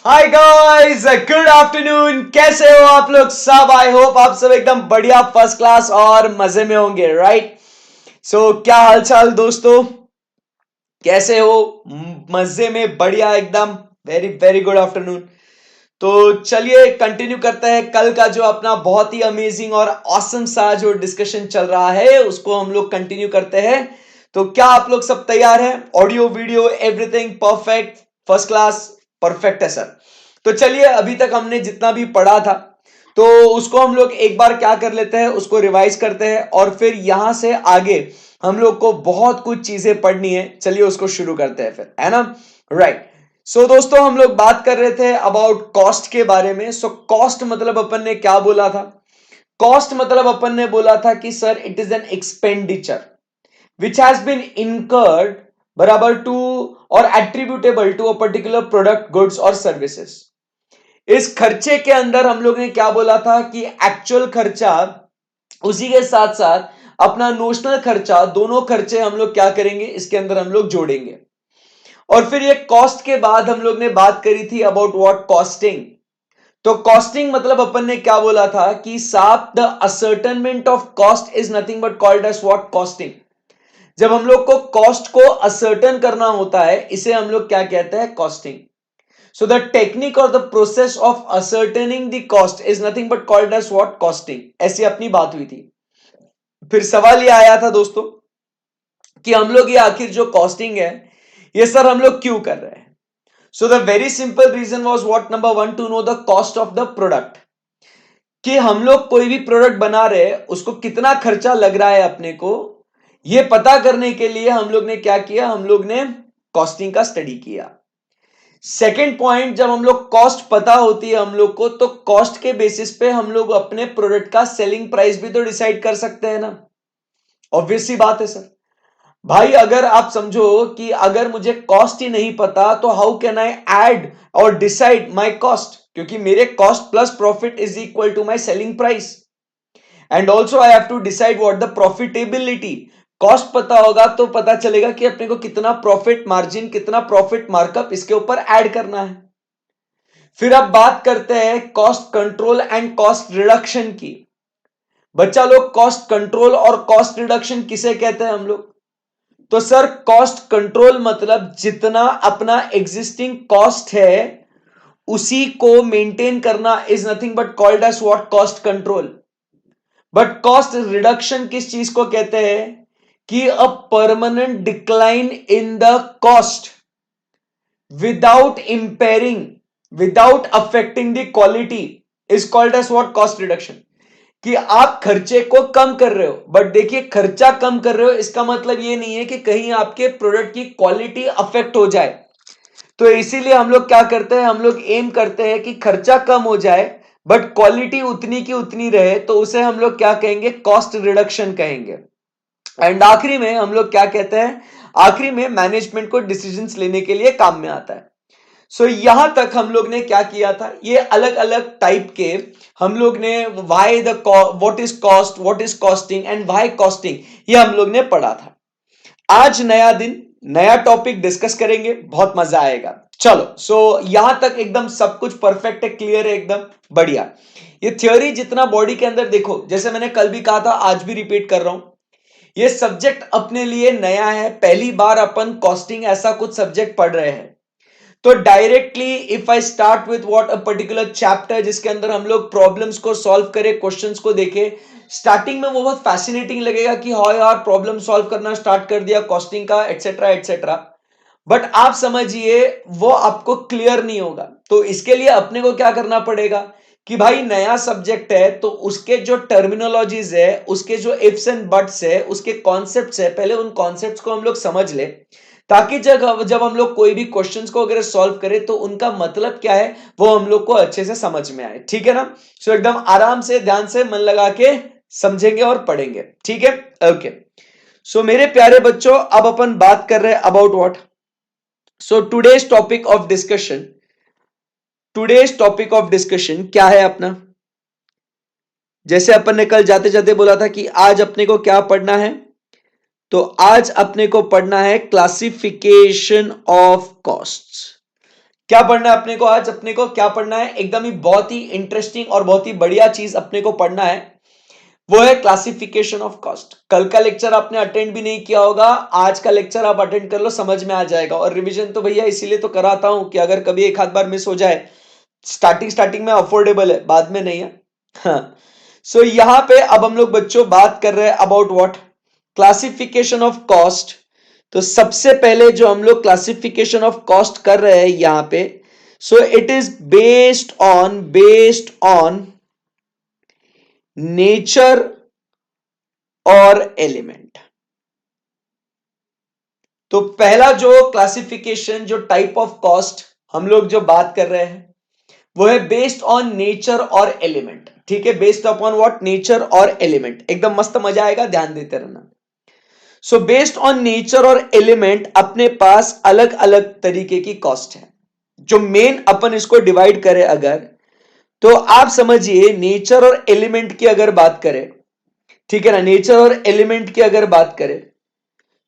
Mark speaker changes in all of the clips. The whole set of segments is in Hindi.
Speaker 1: Hi guys, good afternoon. कैसे हो आप लोग सब? आई होप आप सब एकदम बढ़िया, फर्स्ट क्लास और मजे में होंगे, राइट? क्या हालचाल दोस्तों? कैसे हो? मजे में, बढ़िया एकदम। Very very good afternoon. तो चलिए कंटिन्यू करते हैं कल का जो अपना बहुत ही अमेजिंग और ऑसम सा जो डिस्कशन चल रहा है उसको हम लोग कंटिन्यू करते हैं। तो क्या आप लोग सब तैयार हैं? Audio video everything perfect, first class, perfect है सर। तो चलिए अभी तक हमने जितना भी पढ़ा था तो उसको हम लोग एक बार क्या कर लेते हैं, उसको रिवाइज करते हैं और फिर यहां से आगे हम लोग को बहुत कुछ चीजें पढ़नी है। चलिए उसको शुरू करते हैं फिर, है ना? राइट। दोस्तों हम लोग बात कर रहे थे अबाउट कॉस्ट के बारे में। कॉस्ट मतलब अपन ने क्या बोला था? कॉस्ट मतलब अपन ने बोला था कि sir it is an expenditure which has been incurred बराबर टू और attributable to a particular product, goods और सर्विसेज। इस खर्चे के अंदर हम लोग ने क्या बोला था कि एक्चुअल खर्चा, उसी के साथ साथ अपना नोशनल खर्चा, दोनों खर्चे हम लोग क्या करेंगे, इसके अंदर हम लोग जोड़ेंगे। और फिर ये कॉस्ट के बाद हम लोग ने बात करी थी अबाउट व्हाट? कॉस्टिंग। तो कॉस्टिंग मतलब अपन ने क्या बोला था कि साहब the ascertainment of cost is nothing but called as what? Costing. जब हम लोग को कॉस्ट को असर्टन करना होता है इसे हम लोग क्या कहते हैं? Costing. So the technique or the process of ascertaining the cost is nothing but called as what? Costing. ऐसी अपनी बात हुई थी। फिर सवाल ये आया था दोस्तों कि हम लोग ये आखिर जो कॉस्टिंग है ये सर हम लोग क्यों कर रहे हैं? So the very simple reason was what? Number one, to know the cost of the product. कि हम लोग कोई भी प्रोडक्ट बना रहे हैं उसको कितना खर्चा लग रहा है अपने को, ये पता करने के लिए हम लोग ने क्या किया? हम लोग ने कॉस्टिंग का स्टडी किया। सेकेंड पॉइंट, जब हम लोग कॉस्ट पता होती है हम लोग को तो कॉस्ट के बेसिस पे हम लोग अपने प्रोडक्ट का सेलिंग प्राइस भी तो डिसाइड कर सकते हैं ना। ऑब्वियस सी बात है सर। भाई अगर आप समझो कि अगर मुझे कॉस्ट ही नहीं पता तो हाउ कैन आई ऐड और डिसाइड माय कॉस्ट? क्योंकि मेरे cost plus profit is equal to my selling price. And also I have to decide what the profitability. Cost पता होगा तो पता चलेगा कि अपने को कितना प्रॉफिट मार्जिन, कितना प्रॉफिट मार्कअप इसके ऊपर ऐड करना है। फिर अब बात करते हैं cost control and cost reduction की। बच्चा लोग, कॉस्ट कंट्रोल और कॉस्ट रिडक्शन किसे कहते हैं हम लोग? तो सर कॉस्ट कंट्रोल मतलब जितना अपना एग्जिस्टिंग कॉस्ट है उसी को मेंटेन करना is nothing but called as what? Cost control. But cost reduction किस चीज को कहते हैं? कि a permanent decline in the cost without impairing, without affecting the quality is called as what? Cost reduction. कि आप खर्चे को कम कर रहे हो, बट देखिए खर्चा कम कर रहे हो इसका मतलब ये नहीं है कि कहीं आपके प्रोडक्ट की क्वालिटी अफेक्ट हो जाए। तो इसीलिए हम लोग क्या करते हैं, हम लोग एम करते हैं कि खर्चा कम हो जाए बट क्वालिटी उतनी की उतनी रहे, तो उसे हम लोग क्या कहेंगे? कॉस्ट रिडक्शन कहेंगे। एंड आखिरी में हम लोग क्या कहते हैं? आखिरी में मैनेजमेंट को डिसीजंस लेने के लिए काम में आता है। यहां तक हम लोग ने क्या किया था, ये अलग अलग टाइप के हम लोग ने why the what is cost, what is costing and why costing, ये हम लोग ने पढ़ा था। आज नया दिन, नया टॉपिक डिस्कस करेंगे, बहुत मजा आएगा। चलो यहां तक एकदम सब कुछ परफेक्ट है, क्लियर है, एकदम बढ़िया। ये थ्योरी जितना बॉडी के अंदर देखो, जैसे मैंने कल भी कहा था आज भी रिपीट कर रहा हूं, ये सब्जेक्ट अपने लिए नया है, पहली बार अपन कॉस्टिंग ऐसा कुछ सब्जेक्ट पढ़ रहे हैं। तो directly if I start with what? A particular chapter जिसके अंदर हम लोग प्रॉब्लम्स को सॉल्व करें, क्वेश्चंस को देखें, स्टार्टिंग में वो बहुत फैसिनेटिंग लगेगा कि हाँ यार प्रॉब्लम सॉल्व करना स्टार्ट कर दिया कॉस्टिंग का, एटसेट्रा एटसेट्रा। बट आप समझिए वो आपको क्लियर नहीं होगा। तो इसके लिए अपने को क्या करना पड़ेगा कि भाई नया सब्जेक्ट है तो उसके जो टर्मिनोलॉजीज है, उसके जो इफ्स एंड बट्स है, उसके कॉन्सेप्ट्स है, पहले उन कॉन्सेप्ट्स को हम लोग समझ ले, ताकि जब जब हम लोग कोई भी क्वेश्चंस को अगर सॉल्व करें तो उनका मतलब क्या है वो हम लोग को अच्छे से समझ में आए। ठीक है ना? एकदम आराम से, ध्यान से, मन लगा के समझेंगे और पढ़ेंगे। ठीक है? ओके। मेरे प्यारे बच्चों, अब अपन बात कर रहे हैं about what? Today's topic of discussion, today's topic of discussion क्या है अपना? जैसे अपन ने कल जाते जाते बोला था कि आज अपने को क्या पढ़ना है, तो आज अपने को पढ़ना है क्लासिफिकेशन ऑफ कॉस्ट्स। क्या पढ़ना है अपने को आज? अपने को क्या पढ़ना है? एकदम ही बहुत ही इंटरेस्टिंग और बहुत ही बढ़िया चीज अपने को पढ़ना है, वो है क्लासिफिकेशन ऑफ कॉस्ट। कल का लेक्चर आपने अटेंड भी नहीं किया होगा, आज का लेक्चर आप अटेंड कर लो, समझ में आ जाएगा। और रिवीजन तो भैया इसीलिए तो कराता हूं कि अगर कभी एक आध बार मिस हो जाए, स्टार्टिंग स्टार्टिंग में अफोर्डेबल है, बाद में नहीं है। हाँ, सो यहां पे अब हम लोग बच्चों बात कर रहे हैं about what? Classification of cost. तो सबसे पहले जो हम लोग क्लासिफिकेशन ऑफ कॉस्ट कर रहे हैं यहां पे, so it is based on nature और एलिमेंट। तो पहला जो क्लासिफिकेशन, जो टाइप ऑफ कॉस्ट हम लोग जो बात कर रहे हैं, वो है बेस्ड ऑन नेचर और एलिमेंट। ठीक है, बेस्ड अपॉन व्हाट? नेचर और एलिमेंट। एकदम मस्त मजा आएगा, ध्यान देते रहना। सो बेस्ड ऑन नेचर और एलिमेंट अपने पास अलग अलग तरीके की कॉस्ट है। जो मेन अपन इसको डिवाइड करें अगर, तो आप समझिए नेचर और एलिमेंट की अगर बात करें, ठीक है ना, नेचर और एलिमेंट की अगर बात करें,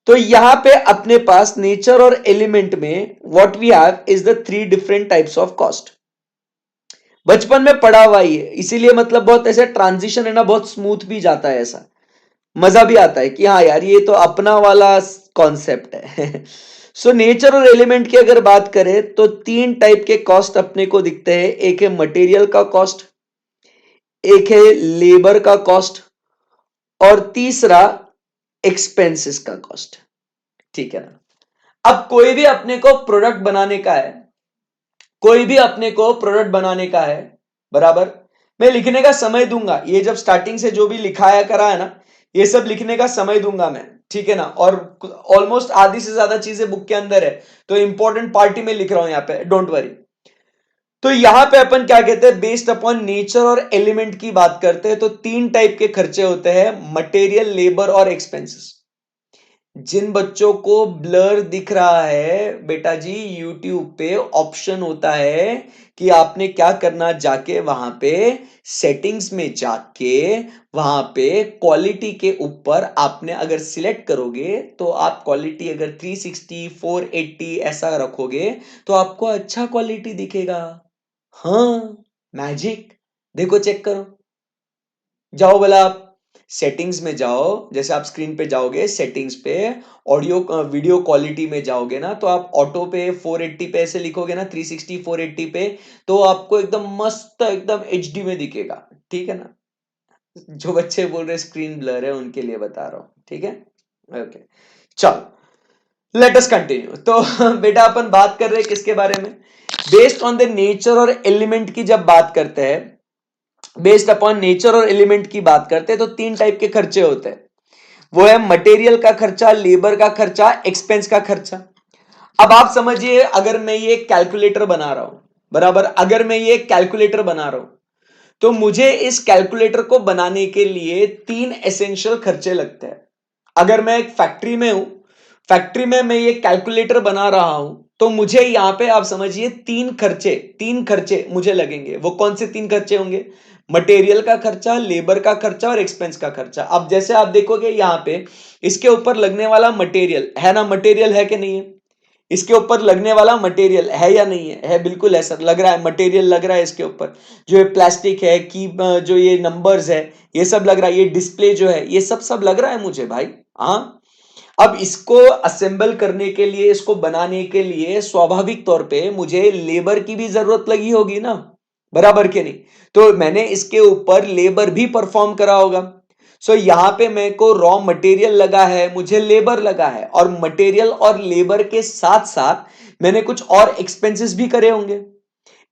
Speaker 1: तो यहां पे अपने पास नेचर और एलिमेंट में what we have is the 3 different types of cost. बचपन में पढ़ा हुआ ही है, इसीलिए मतलब बहुत ऐसे ट्रांजिशन है ना, बहुत स्मूथ भी जाता है, ऐसा मजा भी आता है कि हाँ यार ये तो अपना वाला कॉन्सेप्ट है। सो नेचर और एलिमेंट की अगर बात करें तो 3 टाइप के कॉस्ट अपने को दिखते हैं। एक है मटेरियल का कॉस्ट, एक है लेबर का कॉस्ट, और तीसरा एक्सपेंसेस का कॉस्ट। ठीक है ना। अब कोई भी अपने को प्रोडक्ट बनाने का है, कोई भी अपने को प्रोडक्ट बनाने का है, बराबर, मैं लिखने का समय दूंगा, ये जब स्टार्टिंग से जो भी लिखाया करा है ना, ये सब लिखने का समय दूंगा मैं, ठीक है ना। और ऑलमोस्ट आधी से ज्यादा चीजें बुक के अंदर है, तो इंपॉर्टेंट पार्टी में लिख रहा हूं यहां पे, डोंट वरी। तो यहां पे अपन क्या कहते हैं, बेस्ड अपॉन नेचर और एलिमेंट की बात करते हैं, तो 3 टाइप के खर्चे होते हैं, मटेरियल, लेबर और एक्सपेंसेस। जिन बच्चों को ब्लर दिख रहा है बेटा जी, यूट्यूब पे ऑप्शन होता है कि आपने क्या करना, जाके वहां पे सेटिंग्स में जाके वहां पे क्वालिटी के ऊपर आपने अगर सिलेक्ट करोगे, तो आप क्वालिटी अगर 360 480 ऐसा रखोगे, तो आपको अच्छा क्वालिटी दिखेगा। हाँ, मैजिक। देखो, चेक करो, जाओ भला आप सेटिंग्स में जाओ, जैसे आप स्क्रीन पे जाओगे सेटिंग्स पे, ऑडियो वीडियो क्वालिटी में जाओगे ना, तो आप ऑटो पे 480 पे ऐसे लिखोगे ना, 360 480 पे, तो आपको एकदम मस्त एकदम एचडी में दिखेगा। ठीक है ना। जो बच्चे बोल रहे स्क्रीन ब्लर है उनके लिए बता रहा हूं, ठीक है। ओके, चलो लेट अस कंटिन्यू। तो बेटा अपन बात कर रहे हैं किसके बारे में? बेस्ड ऑन द नेचर और एलिमेंट की जब बात करते हैं, बेस्ड अपॉन नेचर और एलिमेंट की बात करते हैं, तो 3 टाइप के खर्चे होते हैं। वो है मटेरियल का खर्चा, लेबर का खर्चा, एक्सपेंस का खर्चा। अब आप समझिए, अगर मैं ये कैलकुलेटर बना रहा हूं, बराबर, अगर मैं ये कैलकुलेटर बना रहा हूं, तो मुझे इस कैलकुलेटर को बनाने के लिए 3 एसेंशियल खर्चे लगते हैं। अगर मैं एक फैक्ट्री में हूं, फैक्ट्री में मैं ये कैलकुलेटर बना रहा हूं, तो मुझे यहां पे आप समझिए 3 खर्चे मुझे लगेंगे। वो कौन से 3 खर्चे होंगे? मटेरियल का खर्चा, लेबर का खर्चा और एक्सपेंस का खर्चा। अब जैसे आप देखोगे यहां पे इसके ऊपर लगने वाला मटेरियल है ना, मटेरियल है कि नहीं है? इसके ऊपर लगने वाला मटेरियल है या नहीं है? है, बिल्कुल है सर, लग रहा है मटेरियल लग रहा है इसके ऊपर। जो ये प्लास्टिक है की, जो ये नंबर्स है, ये सब लग रहा है, ये डिस्प्ले जो है, ये सब सब लग रहा है मुझे भाई। हाँ, अब इसको असेंबल करने के लिए, इसको बनाने के लिए स्वाभाविक तौर पे मुझे लेबर की भी जरूरत लगी होगी ना, बराबर के नहीं? तो मैंने इसके ऊपर लेबर भी परफॉर्म करा होगा। सो यहां पे मेरे को रॉ मटेरियल लगा है, मुझे लेबर लगा है, और मटेरियल और लेबर के साथ साथ मैंने कुछ और एक्सपेंसेस भी करे होंगे।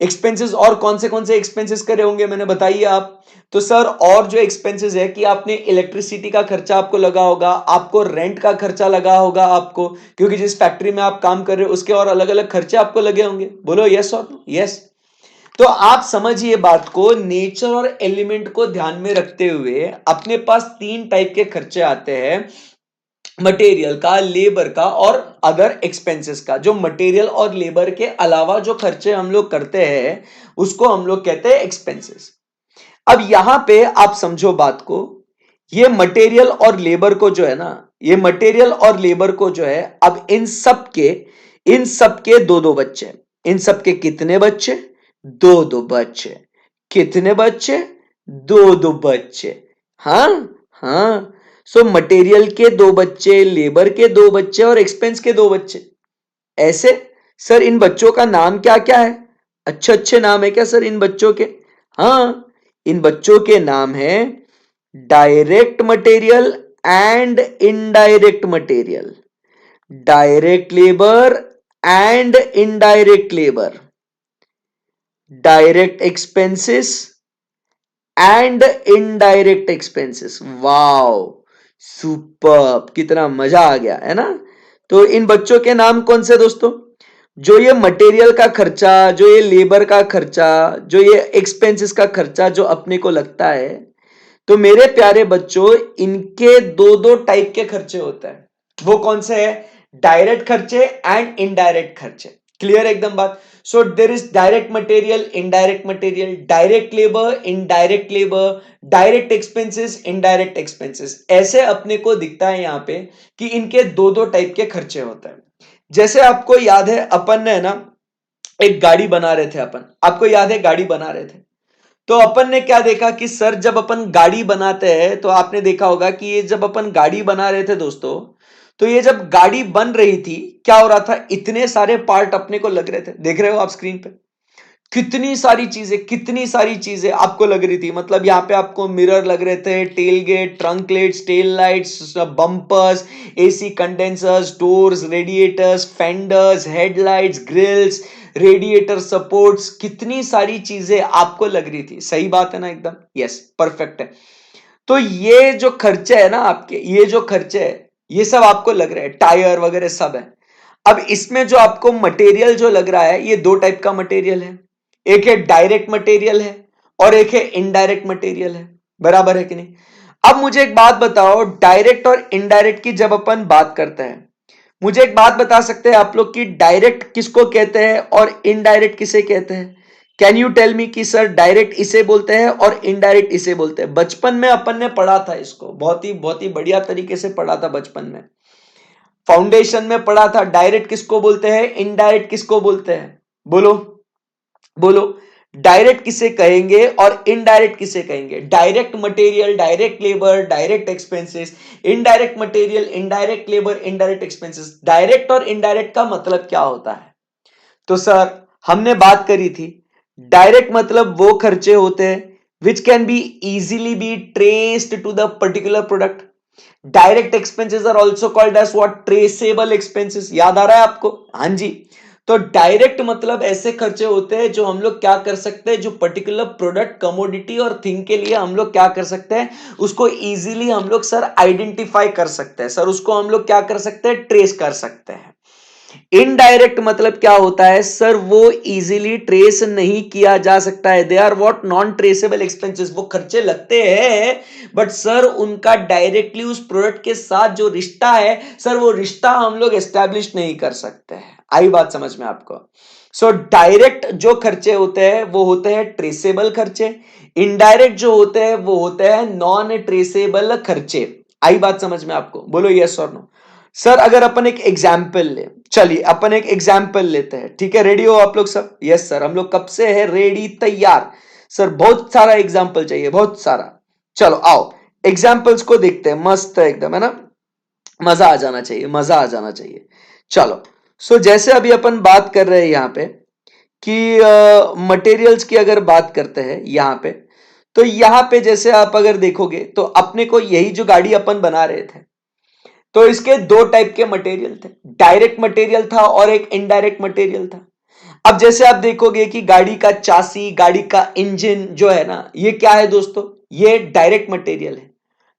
Speaker 1: एक्सपेंसेस और कौन से एक्सपेंसेस करे होंगे मैंने बताइए आप? तो सर, और जो एक्सपेंसेस है कि आपने इलेक्ट्रिसिटी का खर्चा आपको लगा होगा, आपको रेंट का खर्चा लगा होगा आपको, क्योंकि जिस फैक्ट्री में आप काम कर रहे हो उसके और अलग अलग खर्चे आपको लगे होंगे। बोलो यस और नो? यस। तो आप समझिए बात को, नेचर और एलिमेंट को ध्यान में रखते हुए अपने पास 3 टाइप के खर्चे आते हैं, मटेरियल का, लेबर का और अदर एक्सपेंसेस का। जो मटेरियल और लेबर के अलावा जो खर्चे हम लोग करते हैं, उसको हम लोग कहते हैं एक्सपेंसेस। अब यहां पे आप समझो बात को, ये मटेरियल और लेबर को जो है ना, ये मटेरियल और लेबर को जो है, अब इन सब के दो दो बच्चे हैं। इन सबके कितने बच्चे? दो दो बच्चे। कितने बच्चे? दो दो बच्चे। हाँ हाँ। सो मटेरियल के दो बच्चे, लेबर के दो बच्चे और एक्सपेंस के दो बच्चे। ऐसे सर इन बच्चों का नाम क्या क्या है? अच्छे अच्छे नाम है क्या सर इन बच्चों के? हाँ, इन बच्चों के नाम है direct material and indirect material, direct labour and indirect labour, direct expenses and indirect expenses. Wow, super, कितना मजा आ गया है ना। तो इन बच्चों के नाम कौन से दोस्तों? जो ये मटेरियल का खर्चा, जो ये लेबर का खर्चा, जो ये एक्सपेंसेस का खर्चा जो अपने को लगता है, तो मेरे प्यारे बच्चों इनके दो दो टाइप के खर्चे होते हैं। वो कौन से है? डायरेक्ट खर्चे एंड इनडायरेक्ट खर्चे। क्लियर एकदम बात? So there is direct material, indirect material, direct labour, indirect labour, direct expenses, indirect expenses. ऐसे अपने को दिखता है यहां पे कि इनके दो दो टाइप के खर्चे होते हैं। जैसे आपको याद है अपन ने ना एक गाड़ी बना रहे थे, अपन आपको याद है गाड़ी बना रहे थे, तो अपन ने क्या देखा कि सर जब अपन गाड़ी बनाते हैं तो आपने देखा होगा कि ये जब अपन गाड़ी बना रहे थे दोस्तों, तो ये जब गाड़ी बन रही थी क्या हो रहा था, इतने सारे पार्ट अपने को लग रहे थे। देख रहे हो आप स्क्रीन पे कितनी सारी चीजें आपको लग रही थी। मतलब यहाँ पे आपको मिरर लग रहे थे, tail gate, trunk lights, tail lights, bumpers, AC condensers, doors, radiators, fenders, headlights, grills, radiator supports, कितनी सारी चीजें आपको लग रही थी। सही बात है ना एकदम? यस, परफेक्ट है। तो ये जो खर्चे है ना आपके, ये जो खर्चे है ये सब आपको लग रहे हैं, टायर वगैरह सब है। अब इसमें जो आपको मटेरियल जो लग रहा है, ये दो टाइप का मटेरियल है। एक है डायरेक्ट मटेरियल है और एक है इनडायरेक्ट मटेरियल है। बराबर है कि नहीं? अब मुझे एक बात बताओ, डायरेक्ट और इनडायरेक्ट की जब अपन बात करते हैं, मुझे एक बात बता सकते हैं आप लोग कि डायरेक्ट किसको कहते हैं और इनडायरेक्ट किसे कहते हैं? कैन यू टेल मी कि सर डायरेक्ट इसे बोलते हैं और इनडायरेक्ट इसे बोलते हैं। बचपन में अपन ने पढ़ा था इसको, बहुत ही बढ़िया तरीके से पढ़ा था बचपन में, फाउंडेशन में पढ़ा था। डायरेक्ट किसको बोलते हैं, इनडायरेक्ट किसको बोलते हैं? बोलो बोलो, डायरेक्ट किसे कहेंगे और इनडायरेक्ट किसे कहेंगे? Direct material, direct labour, direct expenses, indirect material, indirect labour, indirect expenses. Direct और इनडायरेक्ट का मतलब क्या होता है? तो सर हमने बात करी थी, डायरेक्ट मतलब वो खर्चे होते हैं which can be easily be traced to the particular product. Direct expenses are also called as what? Traceable expenses. याद आ रहा है आपको? हाँ जी। तो डायरेक्ट मतलब ऐसे खर्चे होते हैं जो हम लोग क्या कर सकते हैं, जो पर्टिकुलर प्रोडक्ट, कमोडिटी और थिंग के लिए हम लोग क्या कर सकते हैं, उसको इजीली हम लोग सर आइडेंटिफाई कर सकते हैं, सर उसको हम लोग क्या कर सकते हैं, ट्रेस कर सकते हैं। इनडायरेक्ट मतलब क्या होता है सर? वो इजीली ट्रेस नहीं किया जा सकता है। They are what? Non traceable expenses. वो खर्चे लगते हैं बट सर उनका डायरेक्टली उस प्रोडक्ट के साथ जो रिश्ता है सर, वो रिश्ता हम लोग एस्टैब्लिश नहीं कर सकते हैं। आई बात समझ में आपको? सो डायरेक्ट जो खर्चे होते हैं वो होते हैं ट्रेसेबल खर्चे, इनडायरेक्ट जो होते हैं वो होते हैं नॉन ट्रेसेबल खर्चे। आई बात समझ में आपको? बोलो यस और नो। सर अगर अपन एक एग्जाम्पल ले, चलिए अपन एक एग्जाम्पल लेते हैं, ठीक है? रेडी हो आप लोग सब? यस सर, हम लोग कब से है रेडी, तैयार। सर बहुत सारा एग्जाम्पल चाहिए, बहुत सारा। चलो आओ एग्जाम्पल्स को देखते हैं, मस्त है एकदम, है ना? मजा आ जाना चाहिए, मजा आ जाना चाहिए। चलो, सो जैसे अभी अपन बात कर रहे हैं यहां पे कि मटेरियल्स की अगर बात करते हैं यहां पे, तो यहां पे जैसे आप अगर देखोगे तो अपने को यही जो गाड़ी अपन बना रहे थे, तो इसके दो टाइप के मटेरियल थे, डायरेक्ट मटेरियल था और एक इनडायरेक्ट मटेरियल था। अब जैसे आप देखोगे कि गाड़ी का चासी, गाड़ी का इंजन जो है ना, ये क्या है दोस्तों? ये डायरेक्ट मटेरियल है,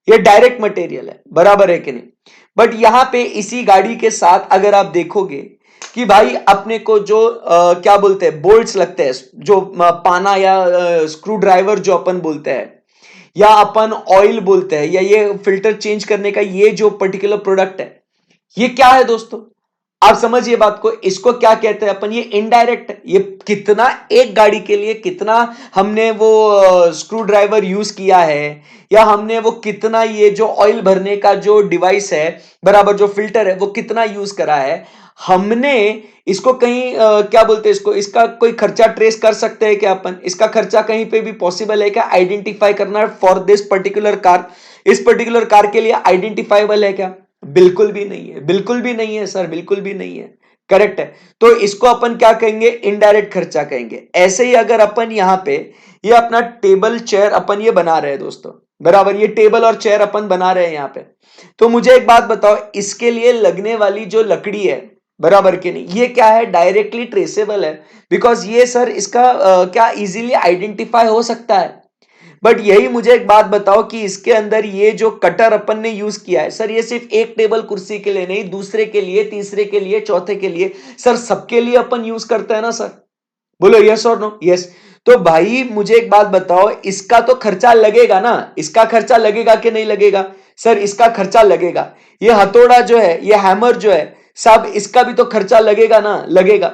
Speaker 1: ये डायरेक्ट मटेरियल है। बराबर है कि नहीं? बट यहां पे इसी गाड़ी के साथ अगर आप देखोगे कि भाई अपने को जो क्या बोलते हैं, बोल्ट्स लगते हैं, जो पाना या स्क्रू ड्राइवर जो अपन बोलते हैं, या अपन ऑयल बोलते हैं, या ये फिल्टर चेंज करने का ये जो पर्टिकुलर प्रोडक्ट है, ये क्या है दोस्तों? आप समझिए बात को, इसको क्या कहते हैं अपन? ये इनडायरेक्ट है। ये कितना एक गाड़ी के लिए कितना हमने वो स्क्रू ड्राइवर यूज किया है, या हमने वो कितना ये जो ऑयल भरने का जो डिवाइस है, बराबर जो फिल्टर है, वो कितना यूज करा है, हमने इसको कहीं क्या बोलते हैं इसको, इसका कोई खर्चा ट्रेस कर सकते हैं क्या अपन? इसका खर्चा कहीं पे भी पॉसिबल है क्या आइडेंटिफाई करना फॉर दिस पर्टिकुलर कार? इस पर्टिकुलर कार के लिए आइडेंटिफाइबल है क्या? बिल्कुल भी नहीं है, बिल्कुल भी नहीं है सर, बिल्कुल भी नहीं है। करेक्ट है। तो इसको अपन क्या कहेंगे? इनडायरेक्ट खर्चा कहेंगे। ऐसे ही अगर अपन यहां पे ये अपना टेबल चेयर अपन ये बना रहे हैं दोस्तों, बराबर, ये टेबल और चेयर अपन बना रहे हैं यहां पे, तो मुझे एक बात बताओ, इसके लिए लगने वाली जो लकड़ी है, बराबर के नहीं, ये क्या है? डायरेक्टली ट्रेसेबल है, बिकॉज ये सर इसका क्या इजीली आइडेंटिफाई हो सकता है। बट यही मुझे एक बात बताओ कि इसके अंदर ये जो कटर अपन ने यूज किया है सर, ये सिर्फ एक टेबल कुर्सी के लिए नहीं, दूसरे के लिए, तीसरे के लिए, चौथे के लिए, सर सबके लिए अपन यूज करते हैं ना सर? बोलो यस और नो? यस। तो भाई मुझे एक बात बताओ, इसका तो खर्चा लगेगा ना? इसका खर्चा लगेगा कि नहीं लगेगा? सर इसका खर्चा लगेगा। ये हथौड़ा जो है, ये हैमर जो है, सब इसका भी तो खर्चा लगेगा ना? लगेगा।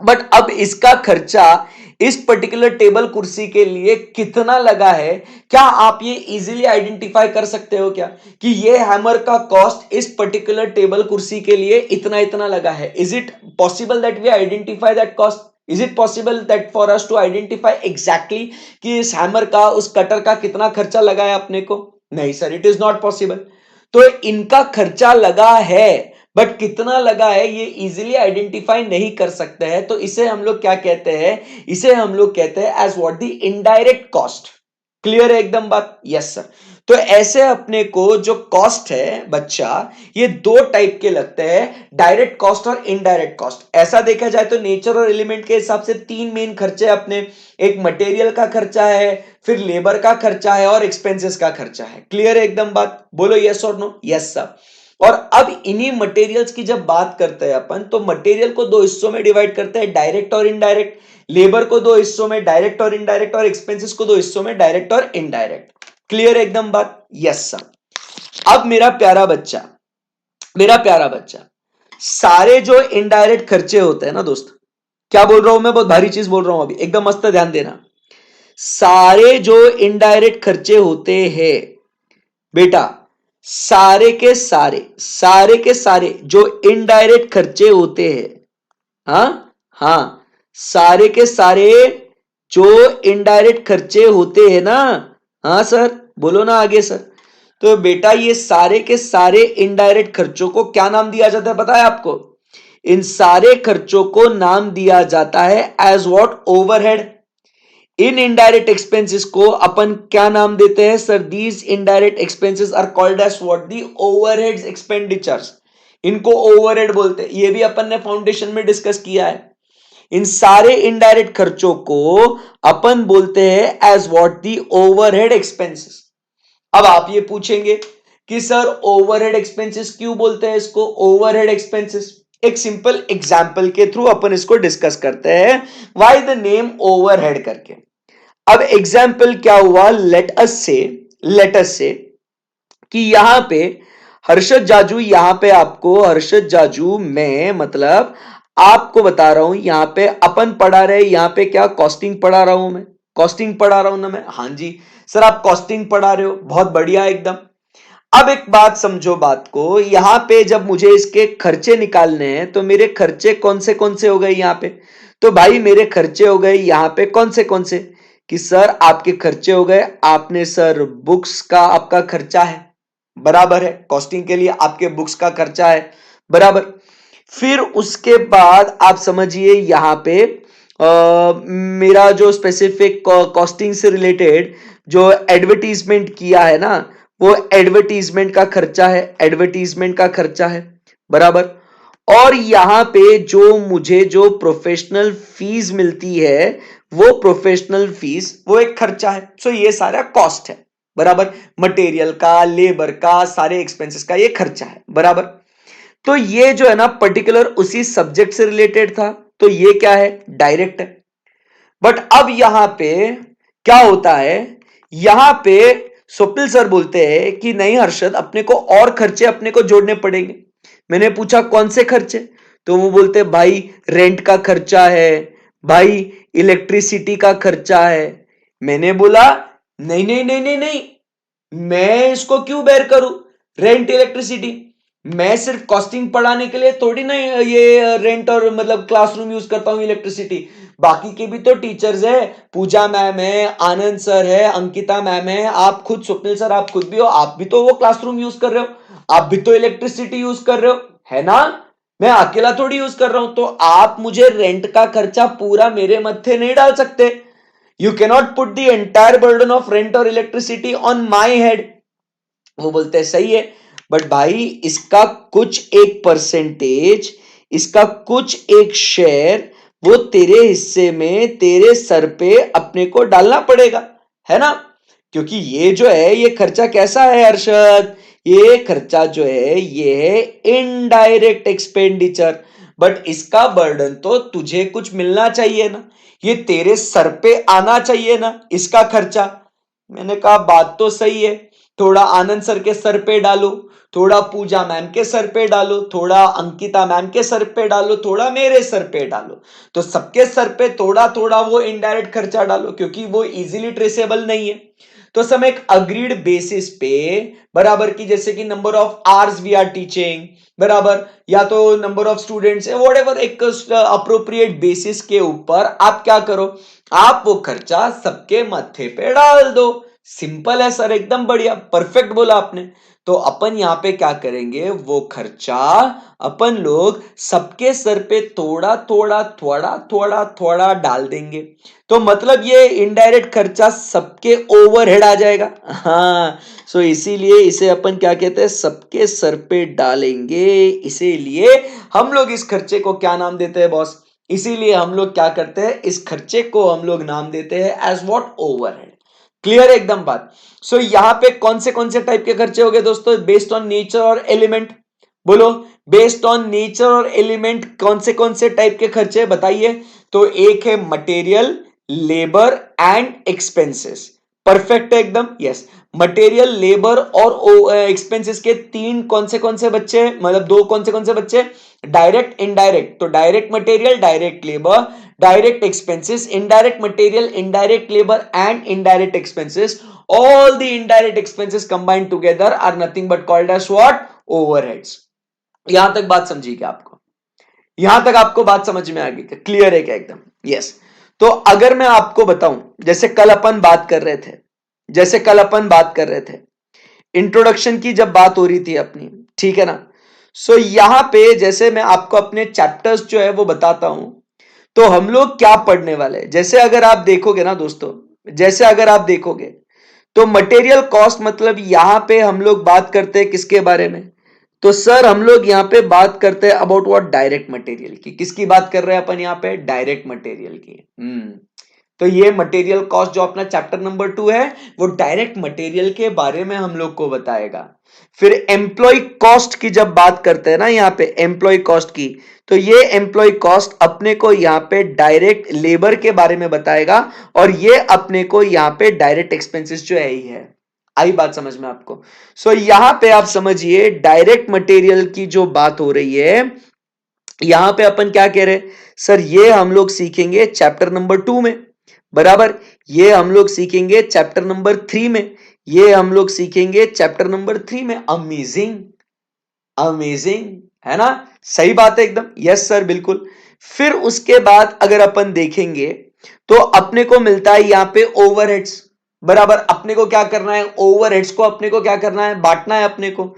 Speaker 1: बट अब इसका खर्चा इस पर्टिकुलर टेबल कुर्सी के लिए कितना लगा है, क्या आप ये इजीली आइडेंटिफाई कर सकते हो क्या कि ये हैमर का कॉस्ट इस पर्टिकुलर टेबल कुर्सी के लिए इतना इतना लगा है? Is it possible that we identify that cost? Is it possible that for us to identify exactly कि इस हैमर का, उस कटर का कितना खर्चा लगा है अपने को? नहीं sir, it is not possible. तो इनका खर्चा लगा है, बट कितना लगा है ये इजीली आइडेंटिफाई नहीं कर सकते हैं, तो इसे हम लोग क्या कहते हैं? इसे हम लोग कहते हैं as what? The indirect cost. Clear है एकदम बात? Yes sir. तो ऐसे अपने को जो कॉस्ट है बच्चा, ये दो टाइप के लगते हैं, डायरेक्ट कॉस्ट और इनडायरेक्ट कॉस्ट। ऐसा देखा जाए तो नेचर और एलिमेंट के हिसाब से तीन मेन खर्चे अपने, एक मटेरियल का खर्चा है, फिर लेबर का खर्चा है, और एक्सपेंसेस का खर्चा है। क्लियर है एकदम बात? बोलो यस और नो? Yes sir. और अब इन्हीं मटेरियल्स की जब बात करते हैं अपन, तो मटेरियल को दो हिस्सों में डिवाइड करते हैं, डायरेक्ट और इनडायरेक्ट। लेबर को दो हिस्सों में, डायरेक्ट और इनडायरेक्ट, और एक्सपेंसेस को दो हिस्सों में, डायरेक्ट और इनडायरेक्ट। क्लियर है एकदम बात? Yes sir. अब मेरा प्यारा बच्चा, मेरा प्यारा बच्चा, सारे जो इनडायरेक्ट खर्चे होते हैं ना दोस्त, क्या बोल रहा हूं मैं? बहुत भारी चीज बोल रहा हूं अभी, एकदम मस्त ध्यान देना। सारे जो इनडायरेक्ट खर्चे होते हैं बेटा, सारे के सारे, सारे के सारे जो इनडायरेक्ट खर्चे होते हैं, हाँ हाँ, सारे के सारे जो इनडायरेक्ट खर्चे होते हैं ना, हाँ सर, बोलो ना आगे सर। तो बेटा ये सारे के सारे इनडायरेक्ट खर्चों को क्या नाम दिया जाता है पता है आपको? इन सारे खर्चों को नाम दिया जाता है एज व्हाट? ओवरहेड। इन इनडायरेक्ट एक्सपेंसेस को अपन क्या नाम देते हैं sir? These indirect expenses are called as what? The overheads expenditures. इनको ओवरहेड बोलते हैं, ये भी अपन ने फाउंडेशन में डिस्कस किया है। इन सारे इनडायरेक्ट खर्चों को अपन बोलते हैं as what? The overhead expenses. अब आप ये पूछेंगे कि सर ओवरहेड एक्सपेंसेस क्यों बोलते हैं इसको ओवरहेड एक्सपेंसेस? एक सिंपल एग्जांपल के थ्रू अपन इसको डिस्कस करते हैं, व्हाई द नेम ओवरहेड करके। अब एग्जाम्पल क्या हुआ? लेट अस से कि यहां पे हर्षद जाजू, यहां पे आपको हर्षद जाजू, मैं मतलब आपको बता रहा हूं, यहां पे अपन पढ़ा रहे, यहां पे क्या कॉस्टिंग पढ़ा रहा हूं मैं? कॉस्टिंग पढ़ा रहा हूं ना मैं? हाँ जी सर, आप कॉस्टिंग पढ़ा रहे हो, बहुत बढ़िया एकदम। अब एक बात समझो बात को, यहां पे जब मुझे इसके खर्चे निकालने हैं, तो मेरे खर्चे कौन से हो गए यहां पे? तो भाई मेरे खर्चे हो गए यहां पे कौन से कि सर आपके खर्चे हो गए, आपने सर बुक्स का आपका खर्चा है, बराबर है, कॉस्टिंग के लिए आपके बुक्स का खर्चा है, बराबर। फिर उसके बाद आप समझिए यहां पे मेरा जो स्पेसिफिक कॉस्टिंग से रिलेटेड जो एडवर्टीजमेंट किया है ना, वो एडवर्टीजमेंट का खर्चा है, एडवर्टीजमेंट का खर्चा है, बराबर। और यहां पे जो मुझे जो प्रोफेशनल फीस मिलती है, वो प्रोफेशनल फीस वो एक खर्चा है। सो ये सारा कॉस्ट है, बराबर। मटेरियल का, लेबर का, सारे एक्सपेंसेस का ये खर्चा है, बराबर। तो ये जो है ना पर्टिकुलर उसी सब्जेक्ट से रिलेटेड था, तो ये क्या है? डायरेक्ट है। बट अब यहां पे क्या होता है? यहां पे स्वप्निल सर बोलते हैं कि नहीं हर्षद, अपने को और खर्चे अपने को जोड़ने पड़ेंगे। मैंने पूछा कौन से खर्चे? तो वो बोलते भाई रेंट का खर्चा है, भाई इलेक्ट्रिसिटी का खर्चा है। मैंने बोला नहीं नहीं नहीं नहीं नहीं, मैं इसको क्यों बेयर करूं रेंट इलेक्ट्रिसिटी? मैं सिर्फ कॉस्टिंग पढ़ाने के लिए थोड़ी ना ये रेंट और मतलब क्लासरूम यूज करता हूँ इलेक्ट्रिसिटी। बाकी के भी तो टीचर्स है, पूजा मैम है, आनंद सर है, अंकिता मैम है, आप खुद स्वप्निल सर आप खुद भी हो, आप भी तो वो क्लासरूम यूज कर रहे हो, आप भी तो इलेक्ट्रिसिटी यूज कर रहे हो, है ना। मैं अकेला थोड़ी यूज कर रहा हूं, तो आप मुझे रेंट का खर्चा पूरा मेरे मत्थे नहीं डाल सकते। You cannot put the entire burden of rent और इलेक्ट्रिसिटी ऑन माई हेड। वो बोलते हैं सही है, बट भाई इसका कुछ एक परसेंटेज, इसका कुछ एक शेयर वो तेरे हिस्से में तेरे सर पे अपने को डालना पड़ेगा, है ना। क्योंकि ये जो है ये खर्चा कैसा है अरशद, ये खर्चा जो है ये है इनडायरेक्ट एक्सपेंडिचर, बट इसका बर्डन तो तुझे कुछ मिलना चाहिए ना, ये तेरे सर पे आना चाहिए ना इसका खर्चा। मैंने कहा बात तो सही है, थोड़ा आनंद सर के सर पे डालो, थोड़ा पूजा मैम के सर पे डालो, थोड़ा अंकिता मैम के सर पे डालो, थोड़ा मेरे सर पे डालो, तो सबके सर पे थोड़ा थोड़ा वो इनडायरेक्ट खर्चा डालो, क्योंकि वो इजीली ट्रेसेबल नहीं है। तो सब एक अग्रीड बेसिस पे बराबर की, जैसे कि number of hours we are teaching बराबर, या तो नंबर ऑफ स्टूडेंट्स है, व्हाटएवर, एक अप्रोप्रिएट बेसिस के ऊपर आप क्या करो, आप वो खर्चा सबके माथे पे डाल दो। सिंपल है सर, एकदम बढ़िया, परफेक्ट बोला आपने। तो अपन यहां पे क्या करेंगे, वो खर्चा अपन लोग सबके सर पे थोड़ा थोड़ा थोड़ा थोड़ा थोड़ा डाल देंगे। तो मतलब ये इनडायरेक्ट खर्चा सबके ओवरहेड आ जाएगा। हाँ, सो इसीलिए इसे अपन क्या कहते हैं, सबके सर पे डालेंगे। इसीलिए हम लोग इस खर्चे को क्या नाम देते हैं बॉस, इसीलिए हम लोग क्या करते हैं, इस खर्चे को हम लोग नाम देते हैं एज व्हाट, ओवरहेड। क्लियर है एकदम बात। सो यहां पे कौन से टाइप के खर्चे हो गए दोस्तों, बेस्ड ऑन नेचर और एलिमेंट। बोलो, बेस्ड ऑन नेचर और एलिमेंट कौन से टाइप के खर्चे बताइए। तो एक है material, labour and expenses. Perfect है एकदम, यस। मटेरियल, लेबर और एक्सपेंसेस के तीन कौन से बच्चे, मतलब दो कौन से बच्चे, डायरेक्ट इनडायरेक्ट। तो direct material, direct labour, direct expenses, indirect material, indirect labor and indirect expenses. All the indirect expenses combined together are nothing but called as what, overheads. यहां तक बात समझी क्या आपको, यहां तक आपको बात समझ में आ गई, क्लियर है क्या एकदम, यस। तो अगर मैं आपको बताऊं, जैसे कल अपन बात कर रहे थे, जैसे कल अपन बात कर रहे थे इंट्रोडक्शन की जब बात हो रही थी अपनी, ठीक है ना। सो यहां पे जैसे मैं आपको अपने चैप्टर्स जो है वो बताता हूं, तो हम लोग क्या पढ़ने वाले हैं, जैसे अगर आप देखोगे ना दोस्तों, जैसे अगर आप देखोगे तो मटेरियल कॉस्ट, मतलब यहां पे हम लोग बात करते हैं किसके बारे में, तो सर हम लोग यहां पे बात करते हैं अबाउट व्हाट, डायरेक्ट मटेरियल की। किसकी बात कर रहे हैं अपन यहां पे, डायरेक्ट मटेरियल की। तो ये मटेरियल कॉस्ट जो अपना चैप्टर नंबर 2 है, वो डायरेक्ट मटेरियल के बारे में हम लोग को बताएगा। फिर एम्प्लॉय कॉस्ट की जब बात करते हैं ना यहाँ पे, एम्प्लॉय कॉस्ट की, तो ये एम्प्लॉय कॉस्ट अपने को यहाँ पे डायरेक्ट लेबर के बारे में बताएगा, और ये अपने को यहाँ पे डायरेक्ट एक्सपेंसेस जो है ही है। आई बात समझ में आपको। सो यहां पे आप समझिए, डायरेक्ट मटेरियल की जो बात हो रही है, यहां पे अपन क्या कह रहे हैं, सर ये हम लोग सीखेंगे चैप्टर नंबर 2 में बराबर, ये हम लोग सीखेंगे चैप्टर नंबर 3 में, ये हम लोग सीखेंगे चैप्टर नंबर 3 में। अमेजिंग, अमेजिंग, है ना, सही बात है एकदम, यस सर बिल्कुल। फिर उसके बाद अगर अपन देखेंगे तो अपने को मिलता है यहां पे ओवरहेड्स बराबर। अपने को क्या करना है, ओवरहेड्स को अपने को क्या करना है, बांटना है अपने को।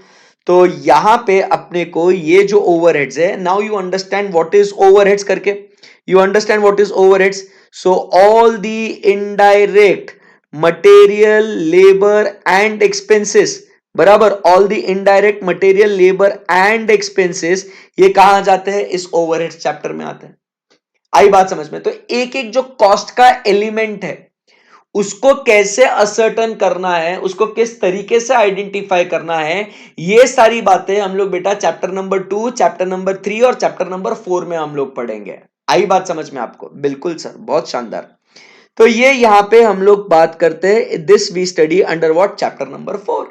Speaker 1: तो यहां पे अपने को ये जो ओवरहेड्स है, now you understand what is overheads करके, you understand what is overheads. So all the indirect material, labour and expenses बराबर, all the indirect material, labour and expenses, ये कहां जाते हैं, इस ओवरहेड्स चैप्टर में आते हैं। आई बात समझ में। तो एक एक जो कॉस्ट का एलिमेंट है, उसको कैसे असर्टन करना है, उसको किस तरीके से आइडेंटिफाई करना है, ये सारी बातें हम लोग बेटा चैप्टर नंबर 2, चैप्टर नंबर 3 और चैप्टर नंबर 4 में हम लोग पढ़ेंगे। आई बात समझ में आपको, बिल्कुल सर, बहुत शानदार। तो ये यहां पे हम लोग बात करते हैं, this we study under what, chapter number 4।